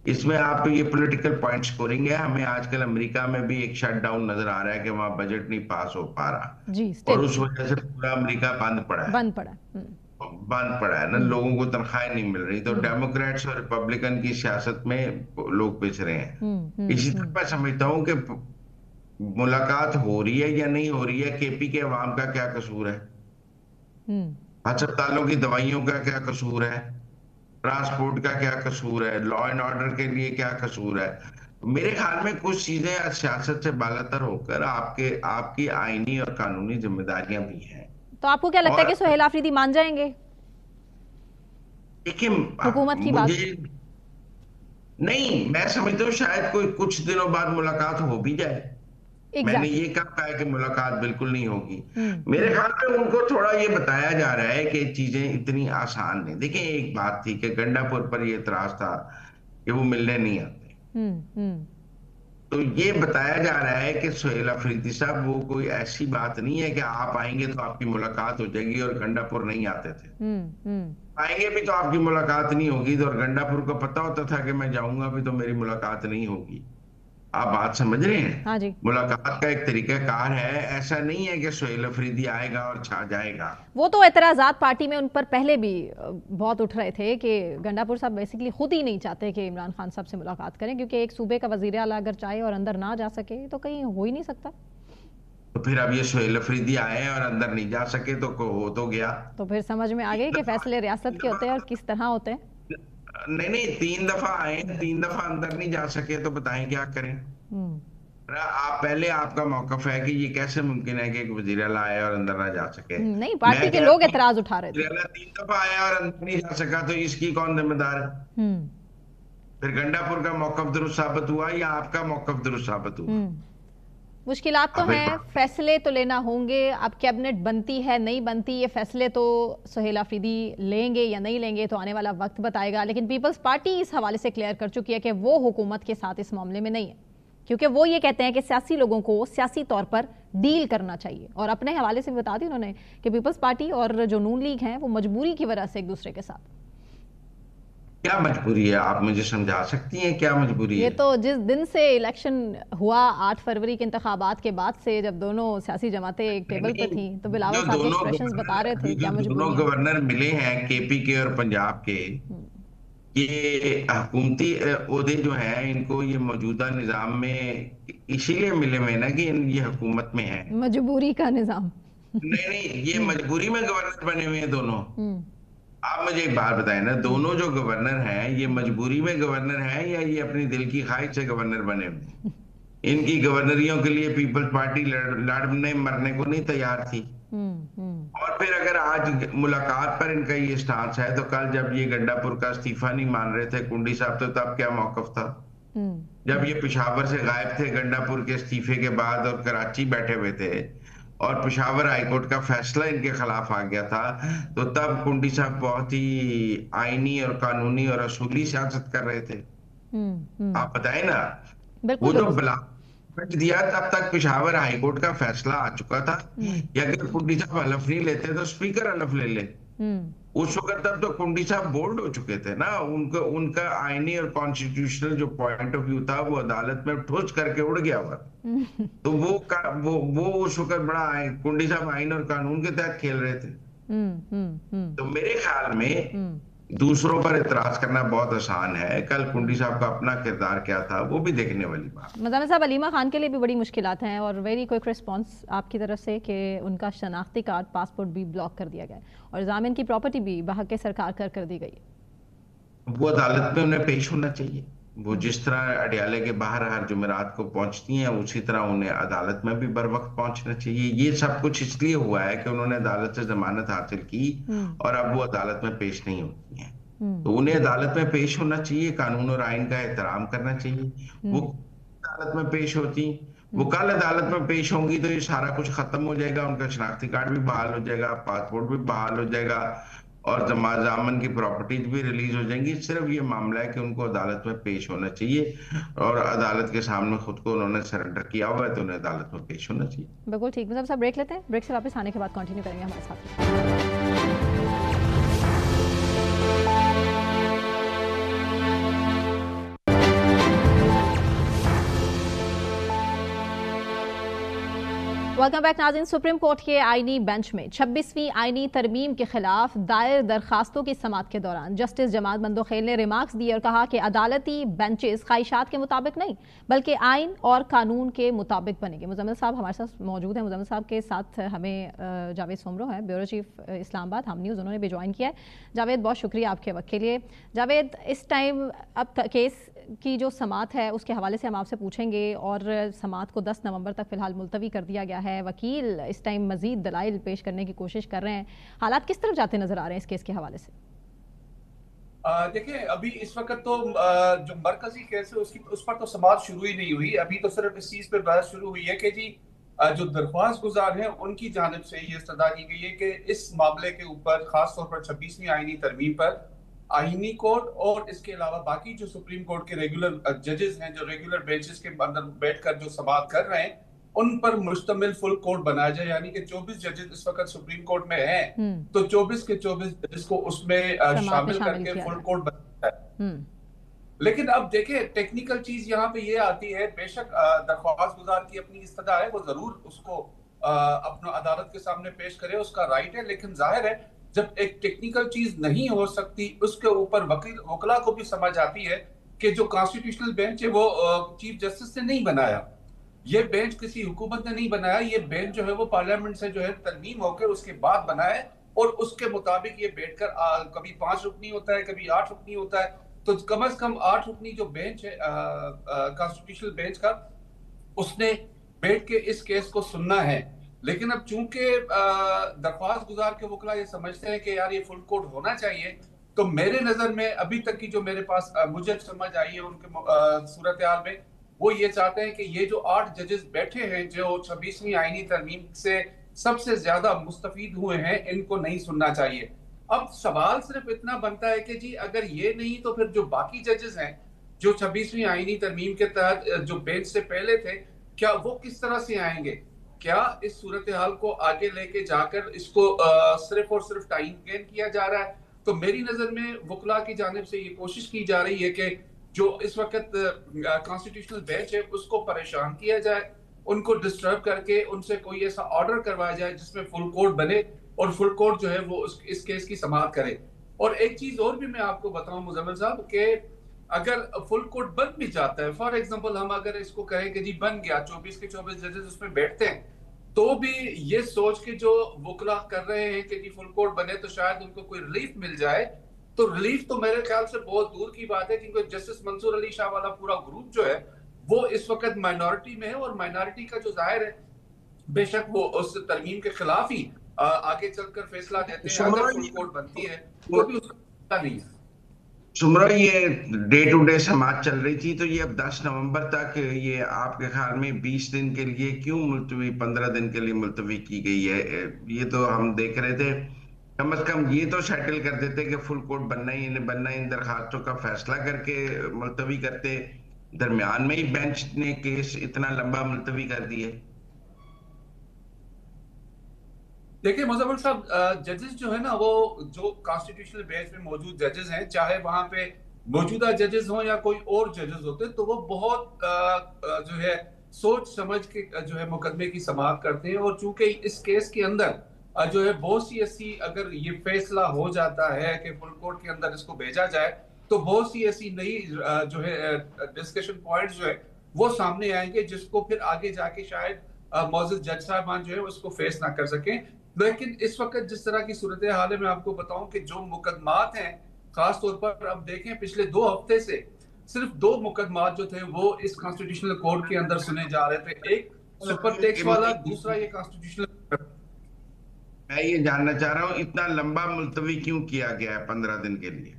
इसमें आप ये पॉलिटिकल पॉइंट स्कोरिंग है। हमें आजकल अमेरिका में भी एक शटडाउन नजर आ रहा है कि वहां बजट नहीं पास हो पा रहा जी, और उस वजह से पूरा अमेरिका बंद पड़ा है ना, लोगों को तनख्वाहें नहीं मिल रही। तो डेमोक्रेट्स और रिपब्लिकन की सियासत में लोग पिस रहे हैं। इसी तरह मैं समझता हूँ कि मुलाकात हो रही है या नहीं हो रही है, केपी के अवाम का क्या कसूर है? अस्पतालों की दवाइयों का क्या कसूर है? ट्रांसपोर्ट का क्या कसूर है? लॉ एंड ऑर्डर के लिए क्या कसूर है? मेरे ख्याल में कुछ चीजें सियासत से बालातर होकर आपकी आईनी और कानूनी जिम्मेदारियां भी हैं। तो आपको क्या लगता है कि सुहेल आफरीदी मान जाएंगे? देखिए, हुकूमत की बात नहीं, मैं समझता हूँ शायद कोई कुछ दिनों बाद मुलाकात हो भी जाए। मैंने ये कब कहा कि मुलाकात बिल्कुल नहीं होगी? मेरे ख्याल में उनको थोड़ा ये बताया जा रहा है कि चीजें इतनी आसान नहीं। देखिए, एक बात थी कि गंडापुर पर ये इतराज था कि वो मिलने नहीं आते, तो ये बताया जा रहा है कि सुहेल अफरीदी साहब, वो कोई ऐसी बात नहीं है कि आप आएंगे तो आपकी मुलाकात हो जाएगी, और गंडापुर नहीं आते थे। आएंगे भी तो आपकी मुलाकात नहीं होगी, तो और गंडापुर को पता होता था कि मैं जाऊंगा भी तो मेरी मुलाकात नहीं होगी। आप बात समझ रहे हैं? हाँ जी। मुलाकात का एक तरीकाकार है, ऐसा नहीं है कि सुहेल अफरीदी आएगा और छा जाएगा। वो तो एतराजात पार्टी में उन पर पहले भी बहुत उठ रहे थे कि गंडापुर साहब बेसिकली खुद ही नहीं चाहते कि इमरान खान साहब से मुलाकात करें, क्योंकि एक सूबे का वजीर आला अगर चाहे और अंदर ना जा सके तो कहीं हो ही नहीं सकता। तो फिर अब ये सुहेल अफरीदी आए और अंदर नहीं जा सके तो हो तो गया। तो फिर समझ में आ गई कि फैसले रियासत के होते हैं और किस तरह होते हैं। नहीं, 3 दफा आए, 3 दफा अंदर नहीं जा सके, तो बताएं क्या करें? आप पहले, आपका मौकफ है कि ये कैसे मुमकिन है कि एक वजीर आला आए और अंदर ना जा सके? नहीं, पार्टी के लोग एतराज उठा रहे थे। 3 दफा आया और अंदर नहीं जा सका, तो इसकी कौन जिम्मेदार है? फिर गंडापुर का मौकफ दुरुस्त साबित हुआ या आपका मौकफ दुरुस्त साबित हुआ? मुश्किलात तो हैं, फैसले तो लेना होंगे। अब कैबिनेट बनती है नहीं बनती, ये फैसले तो सुहेल आफरीदी लेंगे या नहीं लेंगे तो आने वाला वक्त बताएगा। लेकिन पीपल्स पार्टी इस हवाले से क्लियर कर चुकी है कि वो हुकूमत के साथ इस मामले में नहीं है, क्योंकि वो ये कहते हैं कि सियासी लोगों को सियासी तौर पर डील करना चाहिए। और अपने हवाले से बता दी उन्होंने कि पीपल्स पार्टी और जो नून लीग हैं वो मजबूरी की वजह से एक दूसरे के साथ। क्या मजबूरी है, आप मुझे समझा सकती हैं क्या मजबूरी ये है? तो जिस दिन से इलेक्शन हुआ 8 फरवरी के इंतखाबात के बाद से, जब दोनों सियासी जमातें एक टेबल पे नहीं, थी, तो बिलावल साहब के एक्सप्रेशंस बता रहे अभी थे जो क्या दोनों मजबूरियां। गवर्नर मिले हैं, केपी के और पंजाब के, हम्म, ये हुकूमती ओहदे जो हैं, इनको ये मौजूदा निजाम में इसीलिए मिले हुए हैं ना कि ये हुकूमत में है। मजबूरी का निजाम। नहीं नहीं, ये हम्म, मजबूरी में गवर्नर बने हुए हैं दोनों। हम्म, आप मुझे एक बात बताएं ना, हम्म, दोनों जो गवर्नर हैं, ये हम्म, मजबूरी में गवर्नर हैं या ये अपनी दिल की ख्वाहिश से गवर्नर बने हुए हैं? इनकी गवर्नरियों के लिए पीपल्स पार्टी लड़ने मरने को नहीं तैयार थी। हम्म, हम्म, और फिर अगर आज मुलाकात पर इनका ये स्टांस है, तो कल जब ये गंडापुर का इस्तीफा नहीं मान रहे थे कुंडी साहब, तो तब क्या मौकफ था? हम्म, जब हम्म, ये पेशावर से गायब थे गंडापुर के इस्तीफे के बाद और कराची बैठे हुए थे, और पेशावर हाईकोर्ट का फैसला इनके खिलाफ आ गया था, तो तब कुंडी साहब बहुत ही आईनी और कानूनी और असूली सियासत कर रहे थे। आप बताएं ना, बिल्कुल वो जो बिल्कुल सही। ब्लास्ट दिया तब तक पेशावर हाईकोर्ट का फैसला आ चुका था, हम्म, या अगर कुंडी साहब हलफ नहीं लेते तो स्पीकर हलफ ले ले। हम्म, उस वक्त तब तो कुंडी साहब बोल्ड हो चुके थे ना, उनको उनका आईनी और कॉन्स्टिट्यूशनल जो पॉइंट ऑफ व्यू था, वो अदालत में ठोस करके उड़ गया हुआ। हम्म, तो वो उस वक्त बड़ा कुंडी साहब आईन और कानून के तहत खेल रहे थे। हम्म, हम्म, हम्म, तो मेरे ख्याल में हम्म, दूसरों पर इतराज करना बहुत आसान है, कल कुंडी हम्म। साहब का अपना किरदार क्या था वो भी देखने वाली बात। मज़ामिल साहब, अलीमा खान के लिए भी बड़ी मुश्किलात हैं, और वेरी क्विक रिस्पांस आपकी तरफ से कि उनका शनाख्ती कार्ड, पासपोर्ट भी ब्लॉक कर दिया गया है, और जामिन की प्रॉपर्टी भी बहक के सरकार कर दी गई है। वो अदालत में उन्हें पेश होना चाहिए। वो हम्म, जिस तरह अडयाले के बाहर हर जुमेरात को पहुंचती हैं, उसी तरह उन्हें अदालत में भी बर वक्त पहुंचना चाहिए। ये सब कुछ इसलिए हुआ है कि उन्होंने अदालत से जमानत हासिल की हम्म, और अब वो अदालत में पेश नहीं होती हैं। हम्म, तो उन्हें अदालत में पेश होना चाहिए, कानून और आइन का एहतराम करना चाहिए। वो हम्म, अदालत में पेश होती, वो हम्म। कल अदालत में पेश होंगी, तो ये सारा कुछ खत्म हो जाएगा, उनका शनाख्ती कार्ड भी बहाल हो जाएगा, पासपोर्ट भी बहाल हो जाएगा, और जामन की प्रॉपर्टीज भी रिलीज हो जाएंगी। सिर्फ ये मामला है कि उनको अदालत में पेश होना चाहिए, और अदालत के सामने खुद को उन्होंने सरेंडर किया हुआ है, तो उन्हें अदालत में पेश होना चाहिए। बिल्कुल ठीक। मतलब सब ब्रेक लेते हैं, ब्रेक से वापस आने के बाद कंटिन्यू करेंगे हमारे साथ। वेलकम बैक नाज़रीन। सुप्रीम कोर्ट के आईनी बेंच में 26वीं आईनी तरमीम के खिलाफ दायर दरखास्तों की समाअत के दौरान जस्टिस जमात बंदोखेल ने रिमार्क्स दिए और कहा कि अदालती बेंचेस ख्वाहिशात के मुताबिक नहीं बल्कि आइन और कानून के मुताबिक बनेंगे। मुजम्मिल साहब हमारे साथ मौजूद हैं। मुजम्मिल साहब के साथ हमें जावेद सोमरो हैं, ब्यूरो चीफ इस्लामाबाद हम न्यूज़, उन्होंने भी ज्वाइन किया है। जावेद, बहुत शुक्रिया आपके वक्त के लिए। जावेद, इस टाइम अब केस की जो समाअत है उसके हवाले से हम आपसे पूछेंगे, और समाअत को 10 नवंबर तक फिलहाल मुलतवी कर दिया गया है। वकील इस टाइम मजीद दलाइल पेश करने की कोशिश कर रहे हैं। हालात किस तरफ जाते नजर आ रहे हैं इस केस के हवाले से? देखिए, अभी इस वक्त तो जो मरकजी केस है उस पर तो समाअत शुरू ही नहीं हुई। अभी तो सिर्फ इस चीज पर बहस शुरू हुई है कि जी जो दरख्वास्त गुजार हैं उनकी जानिब से ये इस्तदा की गई है कि इस मामले के ऊपर खास तौर पर 26वीं आईनी तरमीम पर आईनी कोर्ट और इसके अलावा बाकी जो सुप्रीम कोर्ट के रेगुलर जजेस हैं, जो रेगुलर बेंचेस के अंदर बैठकर जो समाअत कर रहे हैं, उन पर मुश्तमिल फुल कोर्ट बनाया जाए। यानी कि 24 जजेस इस वक्त सुप्रीम कोर्ट में हैं, तो 24 के 24 जजेस को उसमें समाअत में शामिल शामिल करके किया फुल जाए। कोर्ट बनाया जाए। लेकिन अब देखिए, टेक्निकल चीज यहाँ पे ये आती है, बेशक दरख्वास्त गुजार की अपनी इस्तदा है, वो जरूर उसको अपना अदालत के सामने पेश करे, उसका राइट है। लेकिन जाहिर है जब एक टेक्निकल चीज नहीं हो सकती, उसके ऊपर वकला को भी समझ आती है कि जो कॉन्स्टिट्यूशनल बेंच है वो चीफ जस्टिस ने नहीं बनाया, ये बेंच किसी हुकूमत ने नहीं बनाया, ये बेंच जो है वो पार्लियामेंट से जो है तरमीम होकर उसके बाद बना है, और उसके मुताबिक ये बैठकर कभी 5 रुकनी होता है, कभी 8 रुकनी होता है। तो कम से कम 8 रुकनी जो बेंच है कॉन्स्टिट्यूशनल बेंच का, उसने बैठ के इस केस को सुनना है। लेकिन अब चूंकि दरख्वास्त गुजार के वकला ये समझते हैं कि यार ये फुल कोर्ट होना चाहिए, तो मेरे नजर में अभी तक की जो मेरे पास मुझे समझ आई है उनके सूरत हाल में, वो ये चाहते हैं कि ये जो 8 जजेस बैठे हैं जो 26वीं आईनी तरमीम से सबसे ज्यादा मुस्तफीद हुए हैं, इनको नहीं सुनना चाहिए। अब सवाल सिर्फ इतना बनता है कि जी अगर ये नहीं तो फिर जो बाकी जजेस हैं जो 26वीं आईनी तरमीम के तहत जो बेंच से पहले थे, क्या वो किस तरह से आएंगे? क्या इस सूरत हाल को आगे लेके जाकर इसको सिर्फ और सिर्फ टाइम गेन किया जा रहा है? तो मेरी नजर में वकला की जानिब से ये कोशिश की जा रही है कि जो इस वक्त कॉन्स्टिट्यूशनल बेंच है उसको परेशान किया जाए, उनको डिस्टर्ब करके उनसे कोई ऐसा ऑर्डर करवाया जाए जिसमें फुल कोर्ट बने और फुल कोर्ट जो है वो इस केस की समाअत करे। और एक चीज और भी मैं आपको बताऊं मुजम्मिल साहब कि अगर फुल कोर्ट बन भी जाता है, फॉर एग्जांपल हम अगर इसको कहें कि जी बन गया, 24 के 24 जजेस उसमें बैठते हैं, तो भी ये सोच के जो वकला कर रहे हैं कि जी फुल कोर्ट बने तो शायद उनको कोई रिलीफ मिल जाए, तो रिलीफ तो मेरे ख्याल से बहुत दूर की बात है, क्योंकि जस्टिस मंसूर अली शाह वाला पूरा ग्रुप जो है वो इस वक्त माइनॉरिटी में है, और माइनॉरिटी का जो जाहिर है बेशक वो उस तरमीम के खिलाफ ही आगे चलकर फैसला देते हैं। अगर फुल कोर्ट बनती है तो भी उसका नहीं है। सुमरा, ये डे टू डे समाज चल रही थी, तो ये अब 10 नवंबर तक ये आपके ख्याल में 20 दिन के लिए क्यों मुलतवी, 15 दिन के लिए मुलतवी की गई है? ये तो हम देख रहे थे कम से कम ये तो सेटल कर देते कि फुल कोर्ट बनना ही इन दरखास्तों का फैसला करके मुलतवी करते। दरमियान में ही बेंच ने केस इतना लंबा मुलतवी कर दिए। देखिए मुजफ्फर साहब, जजेस जो है ना, वो जो कॉन्स्टिट्यूशनल बेंच में मौजूद जजेस हैं, चाहे वहां पे मौजूदा जजेस हों या कोई और जजेस होते, तो वो बहुत जो है सोच समझ के जो है मुकदमे की समाअत करते हैं। और चूंकि इस केस के अंदर जो है बहुत सी ऐसी, अगर ये फैसला हो जाता है कि फुल कोर्ट के अंदर इसको भेजा जाए, तो बहुत सी ऐसी नई जो है डिस्कशन पॉइंट्स जो है वो सामने आएंगे, जिसको फिर आगे जाके शायद मौजूद जज साहबान जो है उसको फेस ना कर सकें। लेकिन इस वक्त जिस तरह की सूरत हाल है, मैं आपको बताऊं कि जो मुकदमात हैं, खास तौर पर अब देखें पिछले 2 हफ्ते से सिर्फ 2 मुकदमात जो थे वो इस कॉन्स्टिट्यूशनल कोर्ट के अंदर सुने जा रहे थे। एक सुपर टैक्स वाला, दूसरा ये कॉन्स्टिट्यूशनल। मैं ये जानना चाह रहा हूं इतना लंबा मुलतवी क्यों किया गया है 15 दिन के लिए?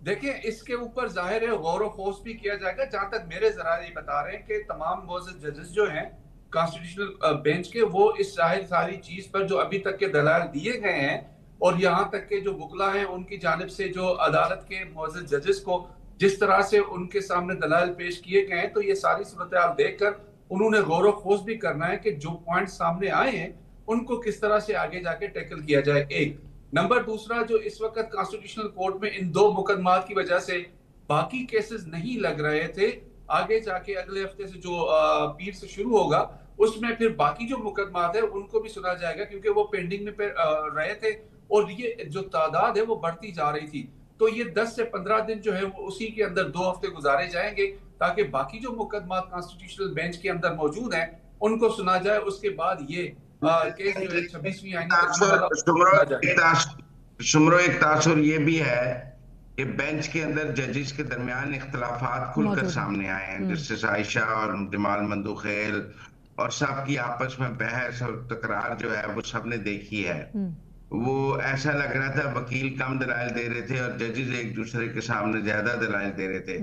देखिए इसके ऊपर जाहिर है गौर व खोज भी किया जाएगा। जहां तक मेरे जराये बता रहे हैं कि तमाम मौजूद जजेस जो हैं कॉन्स्टिट्यूशनल बेंच के, वो इस सारी चीज पर जो अभी तक के दलाल दिए गए हैं, और यहाँ तक के जो वकला हैं उनकी जानिब से जो अदालत के मौजूद जजेस को जिस तरह से उनके सामने दलाल पेश किए गए हैं, तो ये सारी सूरत हाल देखकर उन्होंने गौर व खोज भी करना है कि जो पॉइंट सामने आए हैं उनको किस तरह से आगे जाके टैकल किया जाए। एक नंबर, दूसरा जो इस वक्त कॉन्स्टिट्यूशनल कोर्ट में इन 2 मुकदमात की वजह से बाकी केसेस नहीं लग रहे थे, आगे जाके अगले हफ्ते से जो पीर से शुरू होगा उसमें फिर बाकी जो मुकदमात है उनको भी सुना जाएगा, क्योंकि वो पेंडिंग में रहे थे और ये जो तादाद है वो बढ़ती जा रही थी। तो ये 10 से 15 दिन जो है वो उसी के अंदर 2 हफ्ते गुजारे जाएंगे, ताकि बाकी जो मुकदमात कॉन्स्टिट्यूशनल बेंच के अंदर मौजूद हैं उनको सुना जाए। उसके बाद ये केस जो है 26वीं सुमरो, एक तासुर ये भी है कि बेंच के अंदर जजेस के दरमियान इख्तलाफात खुलकर सामने आए हैं। जस्टिस आयशा और जमाल मंदुखेल और सबकी आपस में बहस और तकरार जो है वो सबने देखी है। वो ऐसा लग रहा था वकील कम दलाइल दे रहे थे और जजेस एक दूसरे के सामने ज्यादा दलाइल दे रहे थे।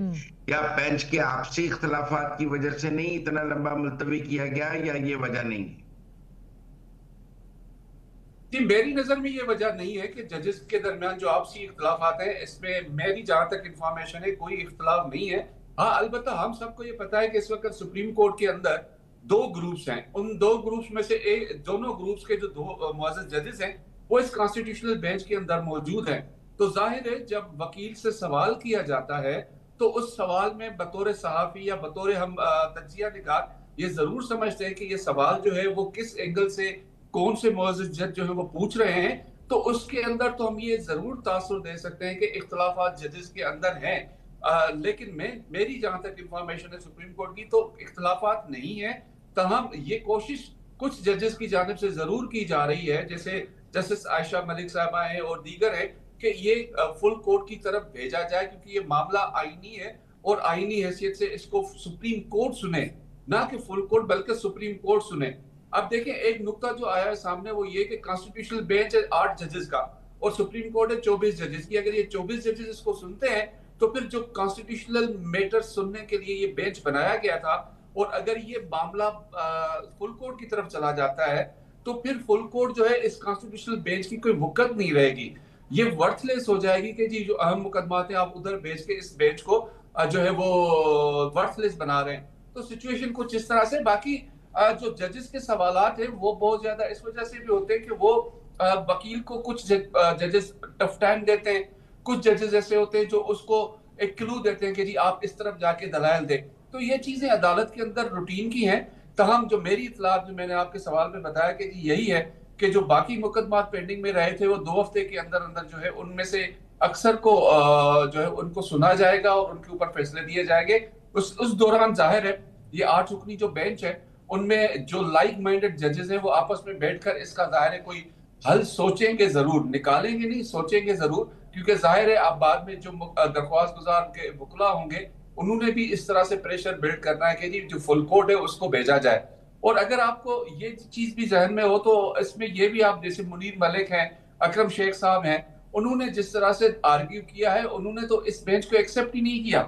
क्या बेंच के आपसी इख्तलाफात की वजह से नहीं इतना लंबा मुलतवी किया गया, या ये वजह नहीं? जी, मेरी नजर में ये वजह नहीं है कि जजेस के दरमियान जो आपसी इख्तलाफात है, इसमें मेरी जहां तक इंफॉर्मेशन है कोई इख्तलाफ नहीं है। हाँ, अलबत्ता हम सबको ये पता है कि इस वक्त सुप्रीम कोर्ट के अंदर 2 ग्रुप्स हैं। उन 2 ग्रुप्स में से दोनों ग्रुप्स के जो 2 मुअज़्ज़ज़ जजेस हैं वो इस कॉन्स्टिट्यूशनल बेंच के अंदर मौजूद हैं। तो जाहिर है जब वकील से सवाल किया जाता है तो उस सवाल में बतौर सहाफी या बतौर हम तज्जिया निगार ये जरूर समझते हैं कि ये सवाल जो है वो किस एंगल से कौन से मुअज़्ज़ज़ जज जो है वो पूछ रहे हैं। तो उसके अंदर तो हम ये जरूर तासुर दे सकते हैं कि इख्तलाफात जजेस के अंदर हैं। लेकिन मेरी जहां तक इंफॉर्मेशन है सुप्रीम कोर्ट की, तो इख्तलाफात नहीं है। तमाम ये कोशिश कुछ जजेस की जानिब से जरूर की जा रही है, जैसे जस्टिस आयशा मलिक साहबा हैं और दीगर है, कि ये फुल कोर्ट की तरफ भेजा जाए, क्योंकि ये मामला आईनी है और आईनी हैसियत से इसको सुप्रीम कोर्ट सुने, ना कि फुल कोर्ट बल्कि सुप्रीम कोर्ट सुने। अब देखें एक नुक्ता जो आया है सामने वो ये कि कॉन्स्टिट्यूशनल बेंच है 8 जजेस का और सुप्रीम कोर्ट है 24 जजेस की। अगर ये 24 जजेस इसको सुनते हैं तो फिर जो कॉन्स्टिट्यूशनल मैटर सुनने के लिए ये बेंच बनाया गया था, और अगर ये मामला फुल कोर्ट की तरफ चला जाता है तो फिर फुल कोर्ट जो है इस कॉन्स्टिट्यूशनल बेंच की कोई वक़्त नहीं रहेगी। ये वर्थलेस हो जाएगी कि जी जो अहम मुकदमात हैं आप उधर भेज के इस बेंच को जो है वो वर्थलेस बना रहे हैं। तो सिचुएशन कुछ इस तरह से। बाकी जो जजेस के सवालात हैं वो बहुत ज्यादा इस वजह से भी होते हैं कि वो वकील को कुछ जजेस टफ टाइम देते हैं, कुछ जजेस ऐसे होते हैं जो उसको एक क्लू देते हैं कि जी आप इस तरफ जाके दलाइल दें। तो ये चीजें अदालत के अंदर रूटीन की हैं। तहम जो मेरी इतलात जो मैंने आपके सवाल में बताया कि जी यही है कि जो बाकी मुकदमात पेंडिंग में रहे थे वो 2 हफ्ते के अंदर अंदर जो है उनमें से अक्सर को जो है उनको सुना जाएगा और उनके ऊपर फैसले दिए जाएंगे। उस दौरान जाहिर है ये 8 रुकनी जो बेंच है उनमें जो लाइक माइंडेड जजेस हैं वो आपस में बैठकर इसका जाहिर है कोई हल सोचेंगे जरूर, निकालेंगे नहीं, सोचेंगे जरूर, क्योंकि जाहिर है आप बाद में जो दरख्वास्त गुजार के वकला होंगे उन्होंने भी इस तरह से प्रेशर बिल्ड करना है कि जी जो फुल कोड है उसको भेजा जाए। और अगर आपको ये चीज भी जहन में हो तो इसमें ये भी आप जैसे मुनीर मलिक हैं, अकरम शेख साहब हैं, उन्होंने जिस तरह से आर्ग्यू किया है उन्होंने तो इस बेंच को एक्सेप्ट ही नहीं किया।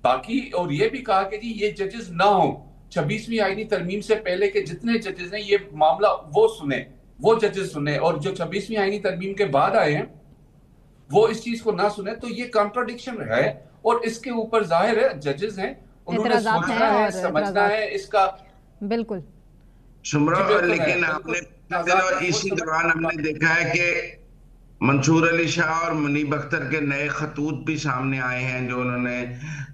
बाकी और ये भी कहा कि जी ये जजेस ना हो, 26वीं आईनी तरमीम से पहले के जितने जजेस हैं ये मामला वो सुने, वो जजेस सुने, और जो 26वीं आईनी तरमीम के बाद आए हैं वो इस चीज को ना सुने। तो ये कॉन्ट्रडिक्शन है और इसके ऊपर जाहिर है जजेस हैं, उन्होंने सोचना है, समझना है इसका। बिल्कुल शुमरा, लेकिन आपने इसी दौरान हमने देखा है कि मंसूर अली शाह और मुनीब अख्तर के नए खतूत भी सामने आए हैं जो उन्होंने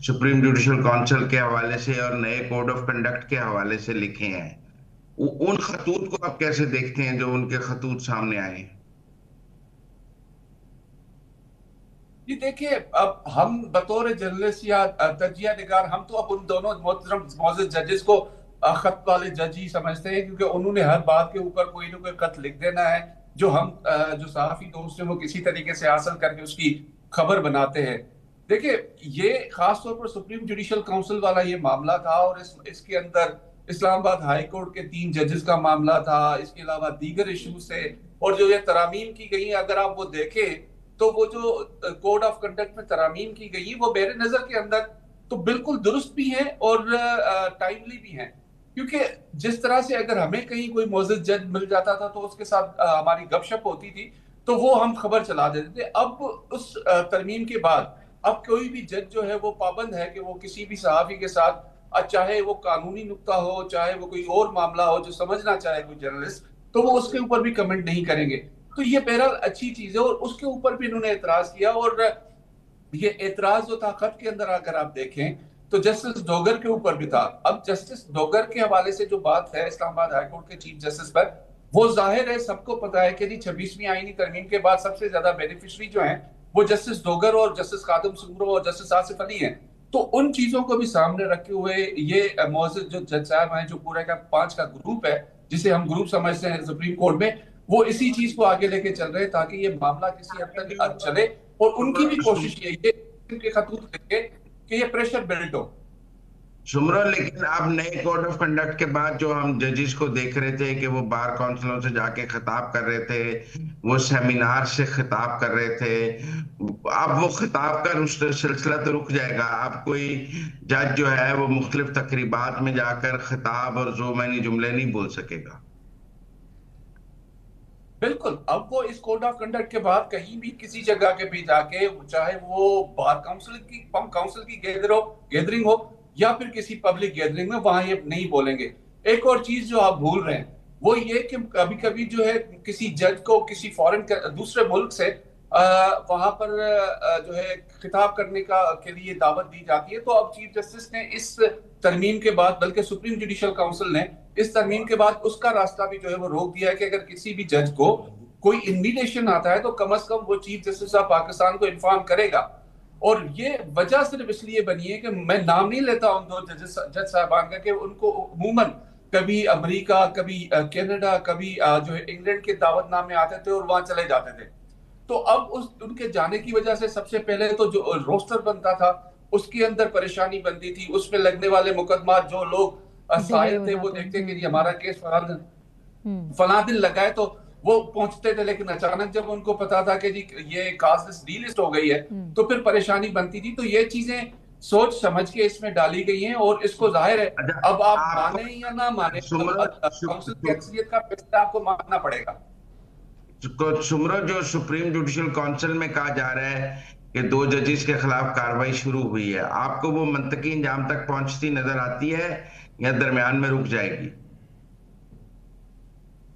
सुप्रीम जुडिशल काउंसिल के हवाले से और नए कोड ऑफ कंडक्ट के हवाले से लिखे हैं। उन खतूत को आप कैसे देखते हैं जो उनके खतूत सामने आए हैं? ये देखिए, अब हम बतौर जर्नलिस्ट या तजिया निगार हम तो अब उन दोनों मोअज़्ज़ज़ जजेस को खत वाले जज ही समझते हैं, क्योंकि उन्होंने हर बात के ऊपर कोई ना कोई खत लिख देना है जो हम जो सहाफी दोस्त हैं वो किसी तरीके से हासिल करके उसकी खबर बनाते हैं। देखिए, ये खासतौर पर सुप्रीम जुडिशल काउंसिल वाला ये मामला था और इसके अंदर इस्लामाबाद हाई कोर्ट के 3 जजेस का मामला था, इसके अलावा दीगर इश्यूज थे। और जो ये तरामीम की गई, अगर आप वो देखें तो वो जो कोड ऑफ कंडक्ट में तरामीम की गई वो मेरे नजर के अंदर तो बिल्कुल दुरुस्त भी है और टाइमली भी है, क्योंकि जिस तरह से अगर हमें कहीं कोई मोअज़्ज़ज़ जज मिल जाता था तो उसके साथ हमारी गपशप होती थी तो वो हम खबर चला देते थे। अब उस तरमीम के बाद अब कोई भी जज जो है वो पाबंद है कि वो किसी भी सहाफी के साथ, चाहे वो कानूनी नुक्ता हो, चाहे वो कोई और मामला हो जो समझना चाहे कोई जर्नलिस्ट, तो वो उसके ऊपर भी कमेंट नहीं करेंगे। तो ये बहरहाल अच्छी चीज है और उसके ऊपर भी इन्होंने एतराज किया। और ये एतराज जो था खत के अंदर अगर आप देखें तो जस्टिस डोगर के ऊपर भी था। अब जस्टिस डोगर के हवाले से जो बात है इस्लामाबाद हाई कोर्ट के चीफ जस्टिस पर, वो जाहिर है सबको पता है कि 26वीं आईनी तरमीम के बाद सबसे ज्यादा बेनिफिशरी जो है वो जस्टिस डोगर और जस्टिस कादम सुमरो और जस्टिस आसिफ अली हैं। तो उन चीजों को भी सामने रखे हुए ये मोअज़्ज़ज़ जो जज साहब हैं, जो पूरा का 5 का ग्रुप है जिसे हम ग्रुप समझते हैं सुप्रीम कोर्ट में, वो इसी चीज को आगे लेके चल रहे हैं ताकि ये मामला किसी हद तक चले। और उनकी भी कोशिश यही है कि खतूत लेके कि ये प्रेशर बिल्ड हो। शुमरा, लेकिन अब नए कोड ऑफ कंडक्ट के बाद जो हम जजेस को देख रहे थे कि वो बार काउंसिलों से जाके खिताब कर रहे थे, वो सेमिनार से खिताब कर रहे थे, अब वो खिताब का सिलसिला तो रुक जाएगा। अब कोई जज जो है वो मुख्तलिफ तकरीबात में जाकर खिताब और जो मैनी जुमले नहीं बोल सकेगा। बिल्कुल, अब वो इस कोड ऑफ कंडक्ट के बाद कहीं भी किसी जगह के भी जाके, चाहे वो बार काउंसिल की गैदरिंग हो या फिर किसी पब्लिक गैदरिंग में, वहां ये नहीं बोलेंगे। एक और चीज जो आप भूल रहे हैं वो ये कि कभी कभी जो है किसी जज को किसी फॉरेन दूसरे मुल्क से वहां पर जो है खिताब करने के लिए दावत दी जाती है। तो अब चीफ जस्टिस ने इस तरमीम के बाद, बल्कि सुप्रीम जुडिशल काउंसिल ने इस तरमीम के बाद उसका रास्ता भी जो है वो रोक दिया है कि अगर किसी भी जज को कोई इन्विटेशन आता है तो कम से कम वो चीफ जस्टिस ऑफ पाकिस्तान को इन्फॉर्म करेगा। और ये वजह सिर्फ इसलिए बनी है कि मैं नाम नहीं लेता उन 2 जज साहबान का, कि उनको उमूमन कभी अमेरिका, कभी कनाडा, कभी जो है इंग्लैंड के दावतनामे आते थे और वहां चले जाते थे। तो अब उनके जाने की वजह से सबसे पहले तो जो रोस्टर बनता था उसके अंदर परेशानी बनती थी, उसमें लगने वाले मुकदमा जो लोग साहिल थे वो देखते कि हमारा केस फला दिन लगा है तो वो पहुंचते थे, लेकिन अचानक जब उनको पता था कि जी ये कास्ट लिस्ट डीलिस्ट हो गई है तो फिर परेशानी बनती थी। तो ये चीजें सोच समझ के इसमें डाली गई हैं और इसको जाहिर है अब आप माने या ना माने काउंसिल की अक्सरियत का फैसला आपको मानना पड़ेगा। सुमरा, जो सुप्रीम जुडिशल काउंसिल में कहा जा रहा है कि 2 जजेस के खिलाफ कार्रवाई शुरू हुई है, आपको वो मंतकी इंजाम तक पहुंचती नजर आती है या दरमियान में रुक जाएगी?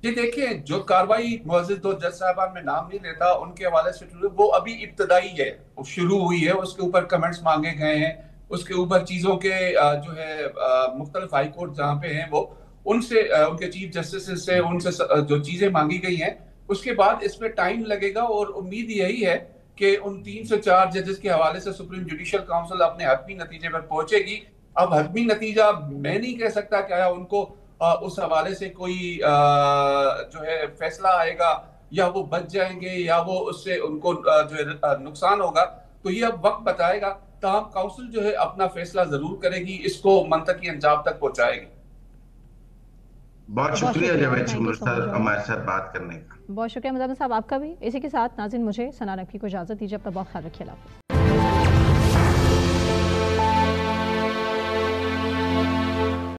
जी देखिए, जो कार्रवाई मुअज़्ज़िज़ दो जज साहबान, में नाम नहीं लेता, उनके हवाले से वो अभी इब्तदाई है, वो शुरू हुई है, उसके ऊपर कमेंट्स मांगे गए हैं, उसके ऊपर चीजों के जो है मुख्तलिफ हाई कोर्ट जहाँ पे हैं वो उनसे उनके चीफ जस्टिस से उनसे जो चीजें मांगी गई हैं, उसके बाद इसमें टाइम लगेगा और उम्मीद यही है कि उन 3 से 4 जजेस के हवाले से सुप्रीम जुडिशियल काउंसिल अपने हतमी नतीजे पर पहुंचेगी। अब हतमी नतीजा मैं नहीं कह सकता क्या उनको उस हवाले से कोई जो है फैसला आएगा या वो बच जाएंगे या वो उससे उनको जो है नुकसान होगा, तो ये अब वक्त बताएगा। ताहम काउंसिल जो है अपना फैसला जरूर करेगी, इसको मंतकी अंजाम तक पहुंचाएगी। बहुत शुक्रिया जावेद शमूर साहब हमारे साथ बात करने का। बहुत शुक्रिया मुज़म्मिल साहब आपका भी। इसी के साथ नाज़रीन मुझे सना नकवी को इजाज़त दीजिए। अपना बहुत ख्याल रखिए।